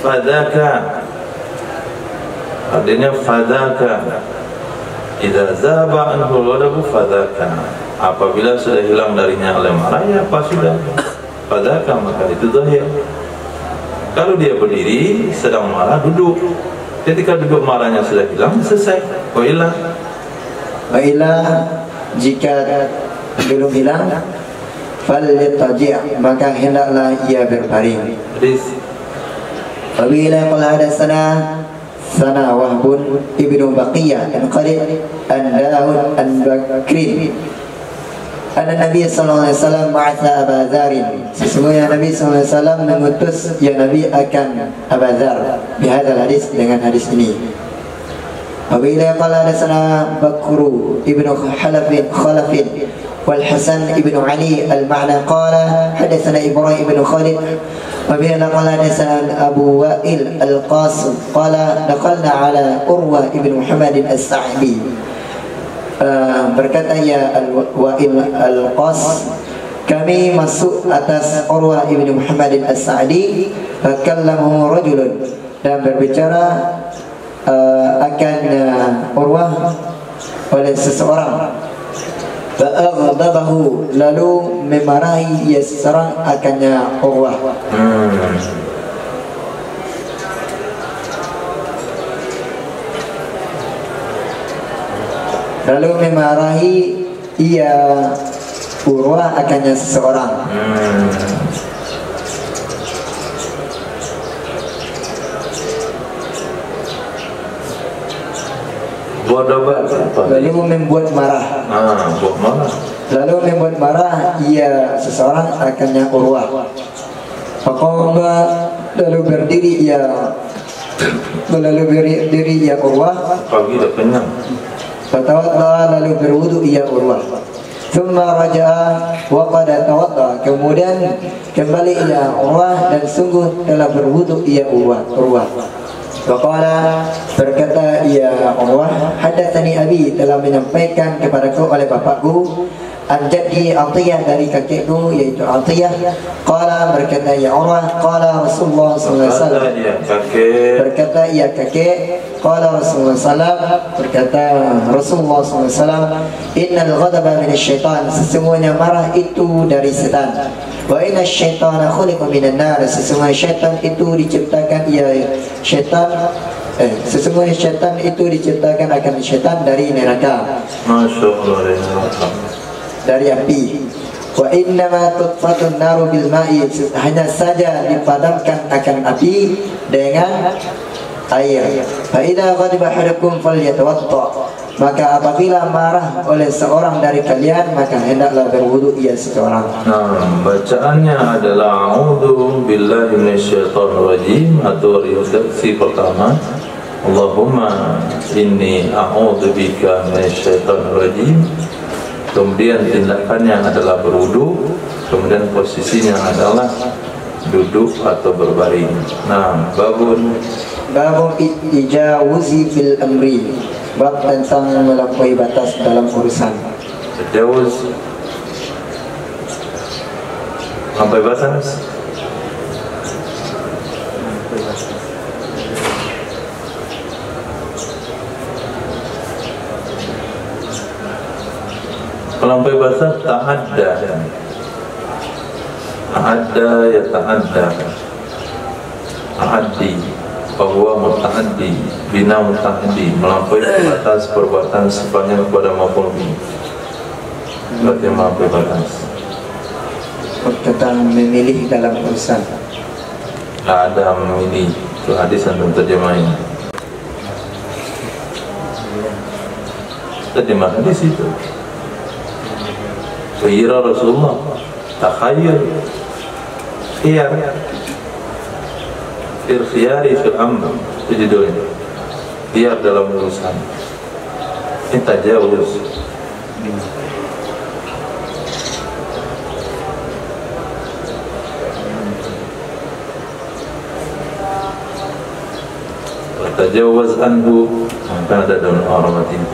Fadaka, artinya fadaka. Idza zahaba anhu al-ghadabu fadaka, apabila sudah hilang darinya oleh marah, ya apa sudah fadaka, maka itu zahir. Kalau dia berdiri sedang marah, duduk. Ketika duduk marahnya sudah hilang, selesai. Wa illa, jika belum hilang, falyataji', maka hendaklah ia berbaring. hadis. Wa illa qala hadatsana Sana Wahbun ibnu Baqiyah an Khalid an Daud an Bakrin anna Nabi sallallahu alaihi wasallam ba'atha Aba Dzar, sesungguhnya Nabi sallallahu alaihi wasallam mengutus ya Nabi akan Aba Dzar bihadzal hadis, dengan hadis ini. Wabila qala hadatsana Bakru ibnu Khalaf wal Hasan ibnu Ali al-Ma'na qala hadatsana Ibrahim ibnu Khalid. وبه قال حدثنا أبو وائل القاسم قال دخلنا على أروة ابن محمد السعدي. Berkata ya Al-Wa'il Al-Qas, kami masuk atas Urwah ibn Muhammad As-Sa'di, fakallamahu rajulun, dan berbicara akan Urwah oleh seseorang. Fa'aghdabahu, lalu memarahi ia seseorang akannya Urwah. Lalu memarahi ia Urwah akannya seseorang. Lalu membuat marah. Buat marah. Lalu membuat marah ia seseorang akannya Urwah. Faqama, lalu berdiri ia Urwah. Pagi dah kenyang. Fatawadda, lalu berwudu ia Urwah. Thumma raja'a wa qad tawadda, kemudian kembali ia Urwah dan sungguh telah berwudu ia Urwah. Faqala, berkata ia Urwah, hadatsani abi, telah menyampaikan kepadaku oleh bapakku, an jaddi Atiyah, dari kakekku yaitu Atiyah. Qala, berkata ya Urwah, qala Rasulullah sallallahu alaihi wasallam, berkata ya kakek. Qala Rasulullah sallallahu, berkata Rasulullah sallallahu alaihi wasallam, innal ghadaba minasyaitan, sesungguhnya marah itu dari setan. Wa inna syaitana khuliqa minan nar, sesungguhnya syaitan itu diciptakan sesungguhnya syaitan itu diciptakan akan syaitan dari neraka. Masya Allah, dari api. Wa innama tutfatun naru bil ma'i, hanya saja dipadamkan akan api dengan air. Fa idza ghadiba ahadukum falyatawadda, maka apabila marah oleh seorang dari kalian, maka hendaklah berwudu ia seseorang. Nah, bacaannya adalah a'udzu billahi minasyaitonir rajim atau redaksi pertama, Allahumma inni a'udzu bika minasyaitonir rajim. Kemudian tindakannya adalah berwudu, kemudian posisinya adalah duduk atau berbaring. Nah, babun ijawuzi fil amri, bab tentang melampaui batas dalam urusan. Tajawuz, melampaui batas. Melampaui batas ta'adda ya ta'adda, ta'addi, bahwa muta'addi, bina muta'addi, melampaui batas perbuatan sepanjang kepada maf'ul bihi, berarti melampaui batas. Tentang memilih dalam urusan. Ada memilih, itu hadis antum terjemahin. Terjemah hadis itu. Kira Rasulullah takhayyur khiyar khiyari fil amr, itu judulnya, khiyar dalam urusan. Ini tajawuz. Tajawuz anhu, maka ada dalam aramat ini.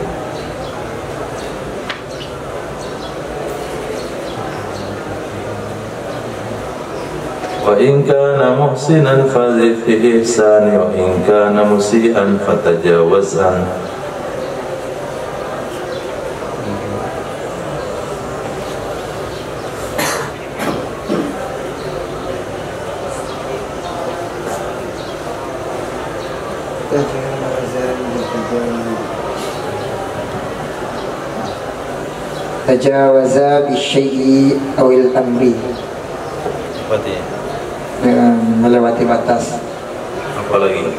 Wa in kana muhsinan fazid fi ihsani, wa in kana musian fatajawaz an. Tajawaza bisyai'i awil amri, melewati batas. Apa lagi?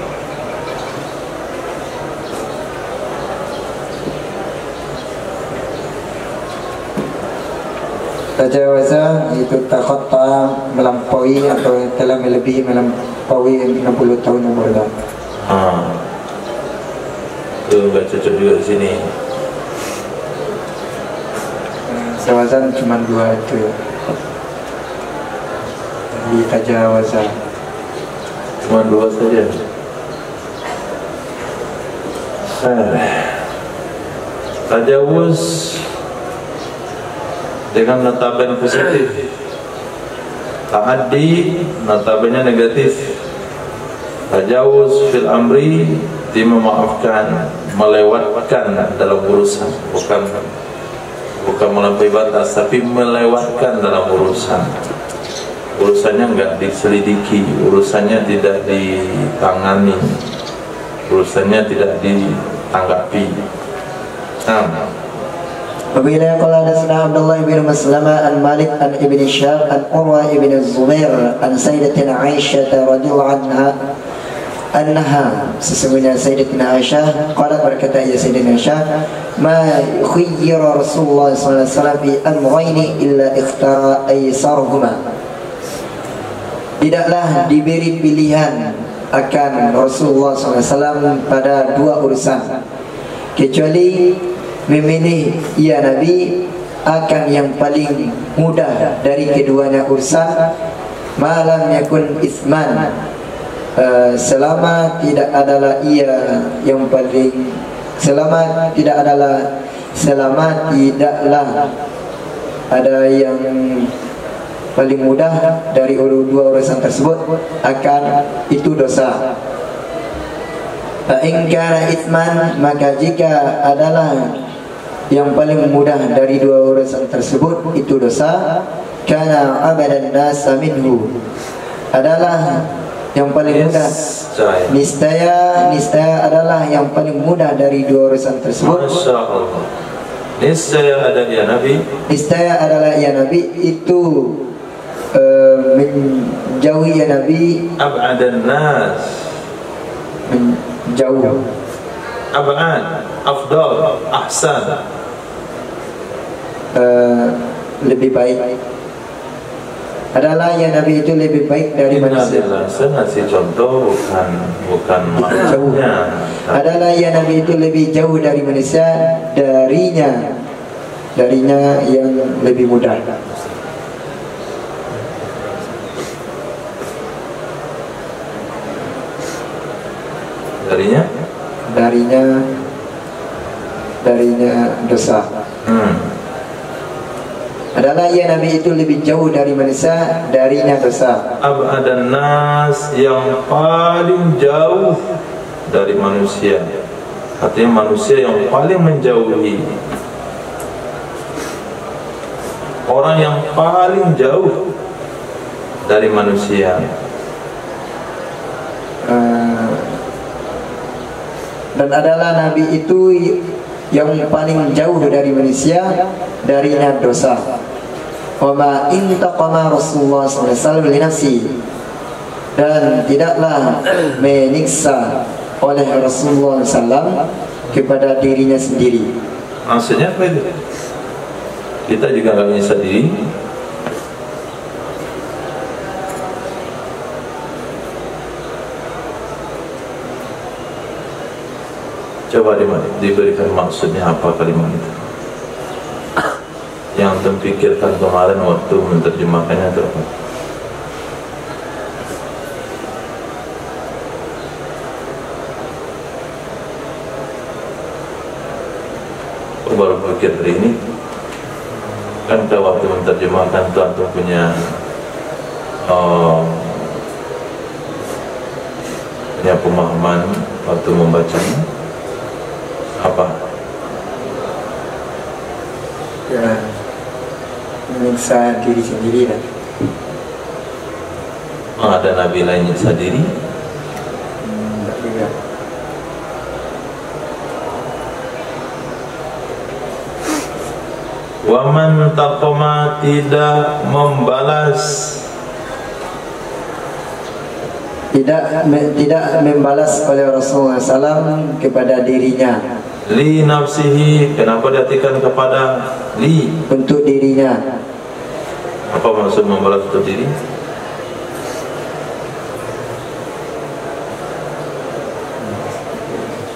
Tajawaza itu takhatta, melampaui atau telah melebihi, melampaui 60 tahun umurnya. Itu nggak cocok juga di sini. Tajawazan cuma 2 itu ya. Di tajawaza cuma 2 saja. Tajawuz dengan notaben positif, ta'addi notabennya negatif. Tajawuz fil amri, memaafkan, melewatkan dalam urusan, bukan melampaui batas, tapi melewatkan dalam urusan. Urusannya enggak diselidiki, urusannya tidak ditangani, urusannya tidak ditanggapi. Wabila qala hadatsana Abdullah bin Maslama an Malik an Ibn Syihab an Urwa ibn Zubair an Sayyidatina Aisyah radhiyallahu anha, sesungguhnya Sayyidatina Aisyah qalat, berkata ya Sayyidatina Aisyah, ma khayyara Rasulullah sallallahu alaihi wasallam bi amrayni illa ikhtara aysarhuma, tidaklah diberi pilihan akan Rasulullah SAW pada 2 urusan, kecuali memilih ia Nabi akan yang paling mudah dari keduanya urusan, malam yakun isman, selama tidak adalah ia yang paling, selama tidaklah ada yang paling mudah dari dua urusan tersebut, akan itu dosa. Fa in kana itsman, maka jika adalah yang paling mudah dari dua urusan tersebut itu dosa, kana abadan nas minhu, adalah yang paling mudah. Niscaya adalah yang paling mudah dari dua urusan tersebut. Masya Allah. Niscaya ada ya Nabi. Niscaya adalah ya Nabi itu menjauhi ya Nabi. Ab'adan nas. Menjauh. Ab'ad, afdal, ahsan. Lebih baik. Adalah ya Nabi itu lebih baik dari manusia. Saya ngasih contoh bukan maksudnya. Adalah ya Nabi itu lebih jauh dari manusia, darinya yang lebih mudah. Darinya dosa. Adalah ya Nabi itu lebih jauh dari manusia, darinya dosa. Ab'adan nas, yang paling jauh dari manusia. Artinya manusia yang paling menjauhi. Orang yang paling jauh dari manusia. Dan adalah Nabi itu yang paling jauh dari manusia, darinya dosa. Wa ma intaqama Rasulullah sallallahu alaihi wasallam li nafsi, dan tidaklah menyiksa oleh Rasulullah SAW kepada dirinya sendiri. Maksudnya apa itu? Kita juga nggak menyiksa diri. Coba diberikan maksudnya apa kalimat itu. Yang terpikirkan kemarin waktu menerjemahkannya itu apa? Baru pikir hari ini. Kan waktu menerjemahkan tuan punya pemahaman waktu membacanya apa? Ya, menyiksa diri sendiri kan? Ada nabi lain nyiksa diri? Tidak juga. Waman taqama, tidak membalas, tidak membalas oleh Rasulullah SAW kepada dirinya. Li nafsihi, kenapa diartikan kepada li? Untuk dirinya. Apa maksud membalas untuk diri?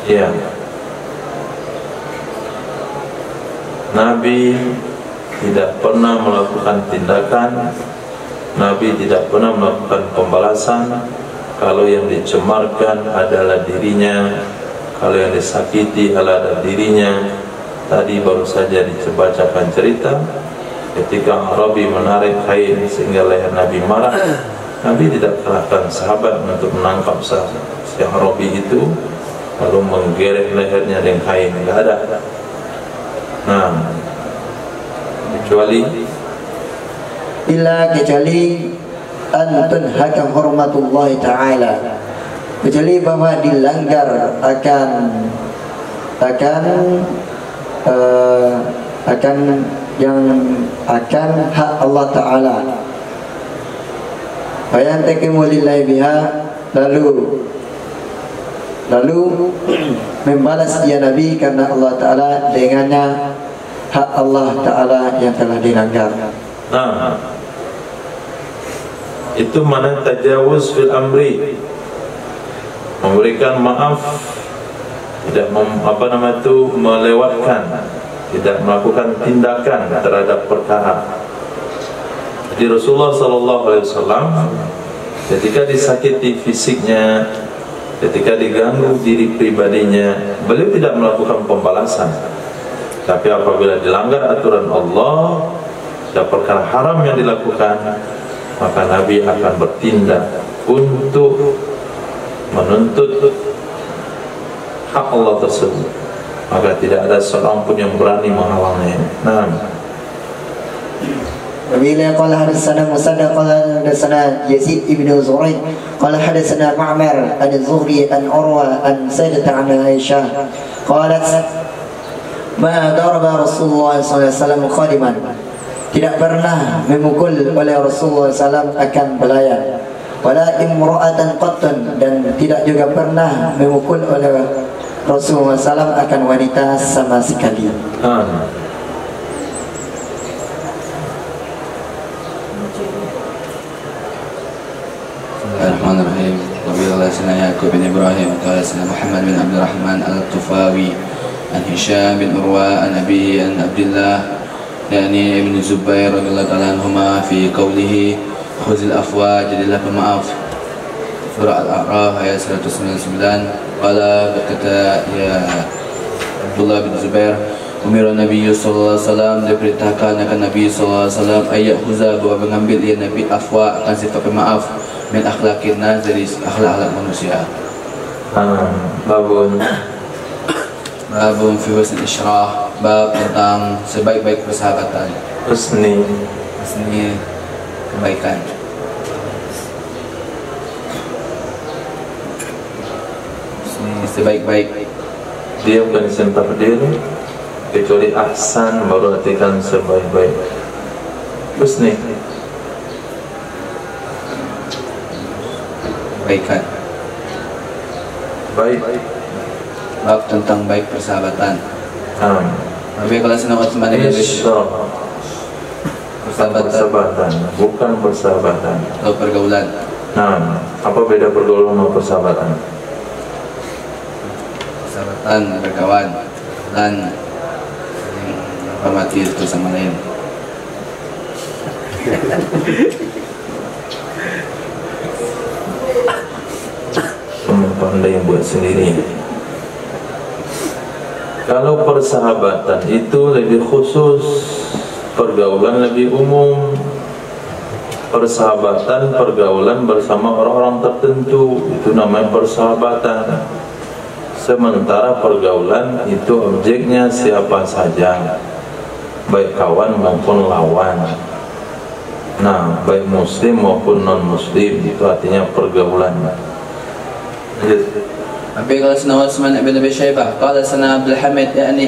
Ya, Nabi tidak pernah melakukan tindakan, Nabi tidak pernah melakukan pembalasan kalau yang dicemarkan adalah dirinya, kalau yang disakiti adalah dirinya. Tadi baru saja dibacakan cerita ketika Arabi menarik kain sehingga leher Nabi marah. Nabi tidak kerahkan sahabat untuk menangkap si Arabi itu lalu menggeret lehernya dengan kain, tidak ada. Nah, kecuali an tunhaka hormatullah ta'ala, kecuali bahwa dilanggar akan hak Allah Ta'ala. Fayantakimu lillahi biha, lalu membalas dia Nabi karena Allah Ta'ala dengannya hak Allah Ta'ala yang telah dilanggar. Nah, itu mana tajawuz fil amri, memberikan maaf, tidak melewatkan, tidak melakukan tindakan terhadap perkara. Jadi Rasulullah SAW ketika disakiti fisiknya, ketika diganggu diri pribadinya, beliau tidak melakukan pembalasan. Tapi apabila dilanggar aturan Allah ketika perkara haram yang dilakukan, maka Nabi akan bertindak untuk menuntut hak Allah tersebut. Maka tidak ada seorang pun yang berani menghalangnya. Nah, وبه قال حدثنا مسدد قال حدثنا يزيد بن زريع قال حدثنا معمر عن الزهري عن عروة عن سيدة عن عائشة قالت ما ضرب رسول الله صلى الله عليه وسلم خادما, tidak pernah memukul oleh Rasulullah SAW akan pelayan, wala imra'atan qattun, dan tidak juga pernah memukul oleh Rasulullah SAW akan wanita sama sekali. Bismillahirrahmanirrahim. Wabillahi sana Yaqub bin Ibrahim qala sana Muhammad bin Abdul Rahman al-Tufawi an Hisham bin Urwa an Abihi an Abdullah yani Ibn Zubair radhiyallahu ta'ala anhuma fi qawlihi khuzil afwa, jadilah pemaaf. Surah Al-A'raf ayat 199. Qala berkata ya Abdullah bin Zubair, Umira Nabi sallallahu alaihi wasallam, diperintahkan akan Nabi sallallahu alaihi wasallam ayat khuza, bahwa mengambil ia Nabi afwa akan sifat pemaaf min akhlaqin nas, dari akhlak-akhlak manusia. Babun fi husn isyrah, bab tentang sebaik-baik persahabatan. Husni kebaikan. Husni sebaik-baik. Dia bukan isim tafdil, kecuali ahsan baru artikan sebaik-baik. Husni kebaikan. Baik. Bab tentang baik persahabatan. Tapi kalau senang Utsman bin persahabatan, bukan persahabatan. Atau pergaulan. Nah, apa beda pergaulan sama persahabatan? Persahabatan berkawan dan menghormati satu sama lain. Pandai yang buat sendiri. Kalau persahabatan itu lebih khusus, pergaulan lebih umum. Persahabatan, pergaulan bersama orang-orang tertentu, itu namanya persahabatan. Sementara pergaulan itu objeknya siapa saja, baik kawan maupun lawan. Nah, baik muslim maupun non-muslim, itu artinya pergaulan. Abi qala sana Utsman bin Abi Syaibah qala sana Abdul Hamid yani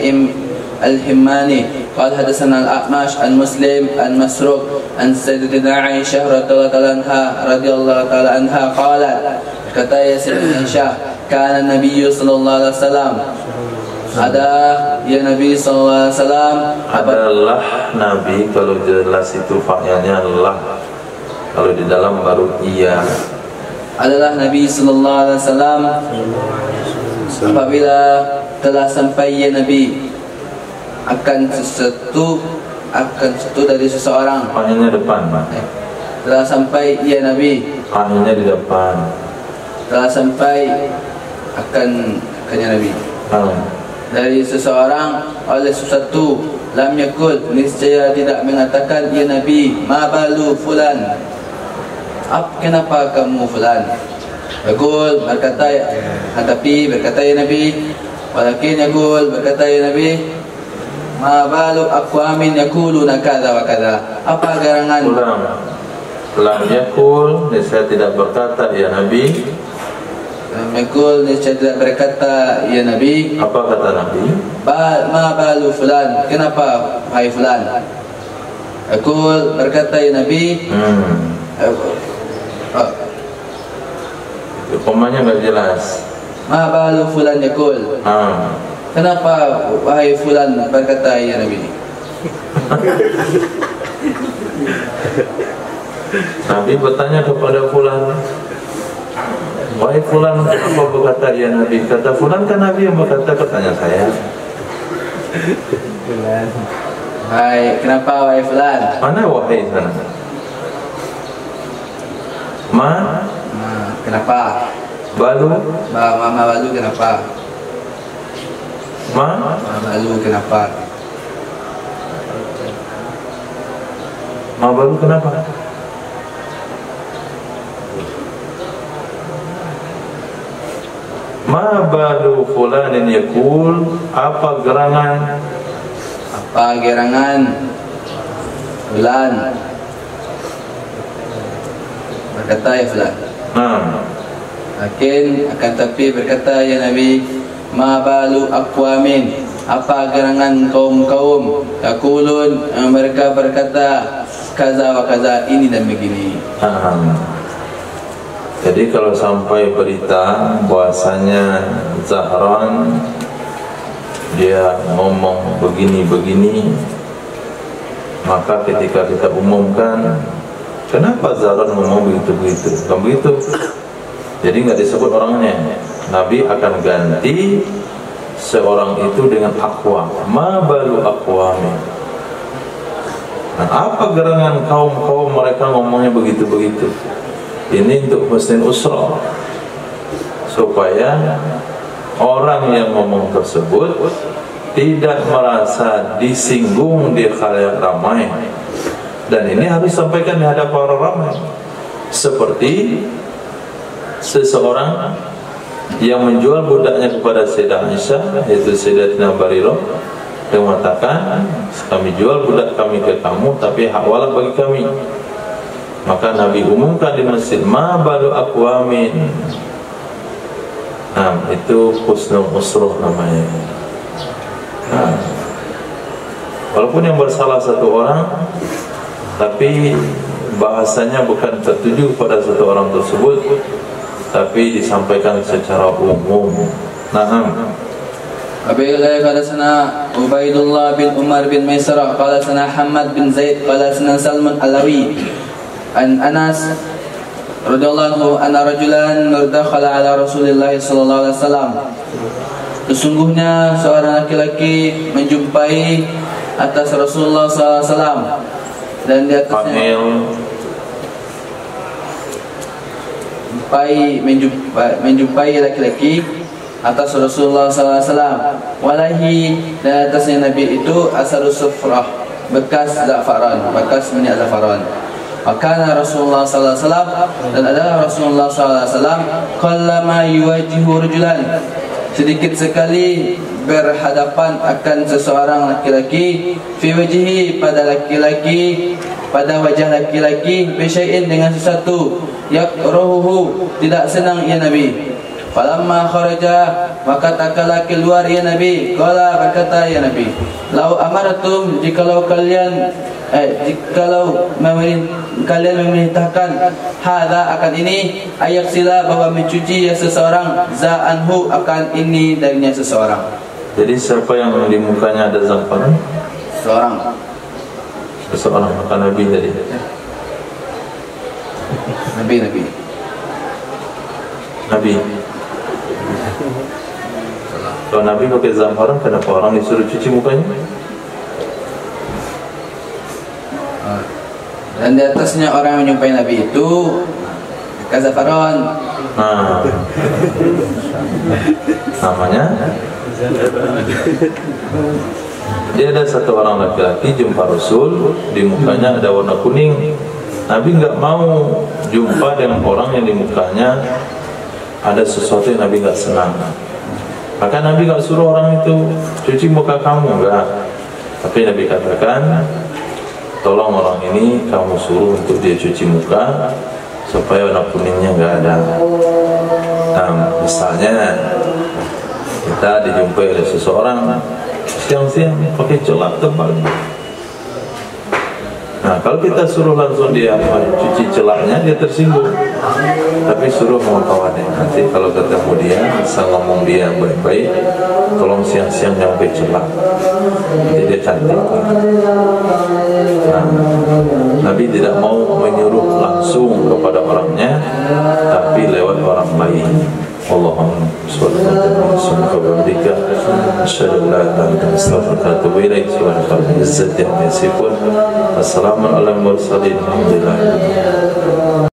al-Himmani qala hadatsana al-A'mash an Muslim an Masruq an Sayyidatina Aisyah radhiyallahu ta'ala anha qalat, kata ya Sayyidatina Aisyah, kana Nabi sallallahu alaihi wasallam, ada ya Nabi sallallahu alaihi wasallam, adalah Nabi, kalau jelas itu fa'ilnya Allah, kalau di dalam baru iya. Adalah Nabi sallallahu alaihi wasallam apabila telah sampai ya Nabi akan sesuatu dari seseorang. Fa'ilnya depan, Pak. Telah sampai ya Nabi. Fa'ilnya di depan. Telah sampai akannya Nabi. Dari seseorang oleh sesuatu, lam yakul, niscaya tidak mengatakan ya Nabi, ma balu fulan, kenapa kamu fulan? Yaqul, berkata, tetapi berkata ya Nabi, walakin yaqul, berkata ya Nabi, ma balu aqwamin yaquluna kadza wa kadza. Apa garangan? Lam yaqul, niscaya tidak berkata ya Nabi. Lam yaqul, niscaya tidak berkata ya Nabi. Apa kata Nabi? Ma balu fulan, kenapa hai fulan? Yaqul, berkata ya Nabi. Komanya enggak jelas. Ma balu fulan yaqul. Kenapa wahai fulan berkata ya Nabi? Nabi bertanya kepada fulan, wahai fulan, apa berkata ya Nabi? Kata fulan, kan Nabi yang berkata, katanya saya. Hai, kenapa wahai fulan? Mana wahai sana? Kenapa? Balu? Mama balu kenapa? Mama balu kenapa? Ma balu kenapa? Ma balu fulanin yakul, apa gerangan? Apa gerangan fulan? Berkata ya fulan. Akan tapi berkata ya Nabi, ma balu aqwamin, apa gerangan kaum-kaum yaqulun, mereka berkata kaza wa kaza, ini dan begini. Jadi kalau sampai berita bahwasanya Zahran dia ngomong begini-begini, maka ketika kita umumkan, kenapa Zahran ngomong begitu-begitu? Bukan begitu. Jadi nggak disebut orangnya. Nabi akan ganti seorang itu dengan aqwam. Ma balu aqwami. Nah, apa gerangan kaum-kaum mereka ngomongnya begitu-begitu? Ini untuk husnul usrah, supaya orang yang ngomong tersebut tidak merasa disinggung di khalayak ramai. Dan ini harus disampaikan di hadapan orang ramai. Seperti seseorang yang menjual budaknya kepada Sayyidah Aisyah, yaitu Sayyidatina Barirah, yang mengatakan, kami jual budak kami ke kamu, tapi hak walak bagi kami. Maka Nabi umumkan di masjid, ma balu aqwamin. Itu husnul usrah namanya. Walaupun yang bersalah satu orang, tapi bahasanya bukan tertuju pada satu orang tersebut, tapi disampaikan secara umum. Apabila qala sana Ubaidullah bin Umar bin Maisarah, qala sana Hamad bin Zaid, qala sana Salman Alawi an Anas radhiyallahu anhu anna rajulan dakhala ala Rasulillah sallallahu alaihi wasallam. Sesungguhnya seorang laki-laki menjumpai atas Rasulullah sallallahu alaihi wasallam, dan di atasnya menjumpai laki-laki atas Rasulullah sallallahu alaihi wasallam, walahi, dan atasnya Nabi itu asarus sufrah, bekas zafaran, bekas minyak zafaran. Maka Rasulullah sallallahu alaihi wasallam, dan adalah Rasulullah sallallahu alaihi wasallam, qallama yuwajihu rajulan, sedikit sekali berhadapan akan seseorang laki-laki, fi wajhihi, pada laki-laki, pada wajah laki-laki, bi syai'in, dengan sesuatu, yakrahuhu, tidak senang ya Nabi. Falamma kharaja, maka tatkala keluar ya Nabi, qala, berkata ya Nabi, lau amartum, jikalau kalian kalian memerintahkan, hadza, akan ini, ayaksila, bahwa mencuci ya seseorang, za'anhu, akan ini darinya seseorang. Jadi siapa yang di mukanya ada zafaran? Seseorang, maka Nabi tadi. Nabi. Kalau Nabi pakai zafaran, kenapa orang disuruh cuci mukanya? Dan di atasnya orang yang menjumpai Nabi itu kazafaron. Namanya? Jadi ada satu orang laki-laki jumpa Rasul, di mukanya ada warna kuning. Nabi enggak mau jumpa dengan orang yang di mukanya ada sesuatu yang Nabi enggak senang. Maka Nabi enggak suruh orang itu cuci muka kamu, enggak. Tapi Nabi katakan, tolong orang ini kamu suruh untuk dia cuci muka supaya warna kuningnya enggak ada. Misalnya kita dijumpai oleh seseorang siang-siang pakai celak tebal. Nah, kalau kita suruh langsung dia cuci celaknya, dia tersinggung. Tapi suruh sama kawannya, nanti kalau ketemu dia, bisa ngomong dia baik-baik, tolong siang-siang jangan pakai celak, nanti dia cantik. Nah, Nabi tidak mau menyuruh langsung kepada orangnya, tapi lewat orang lain. Allahumma sholli ala sayyidina asyhadu an la ilaha illa anta astaghfiruka wa atubu ilaik. Subhanaka izzati amma yasifun. Assalamu alaikum warahmatullahi wabarakatuh.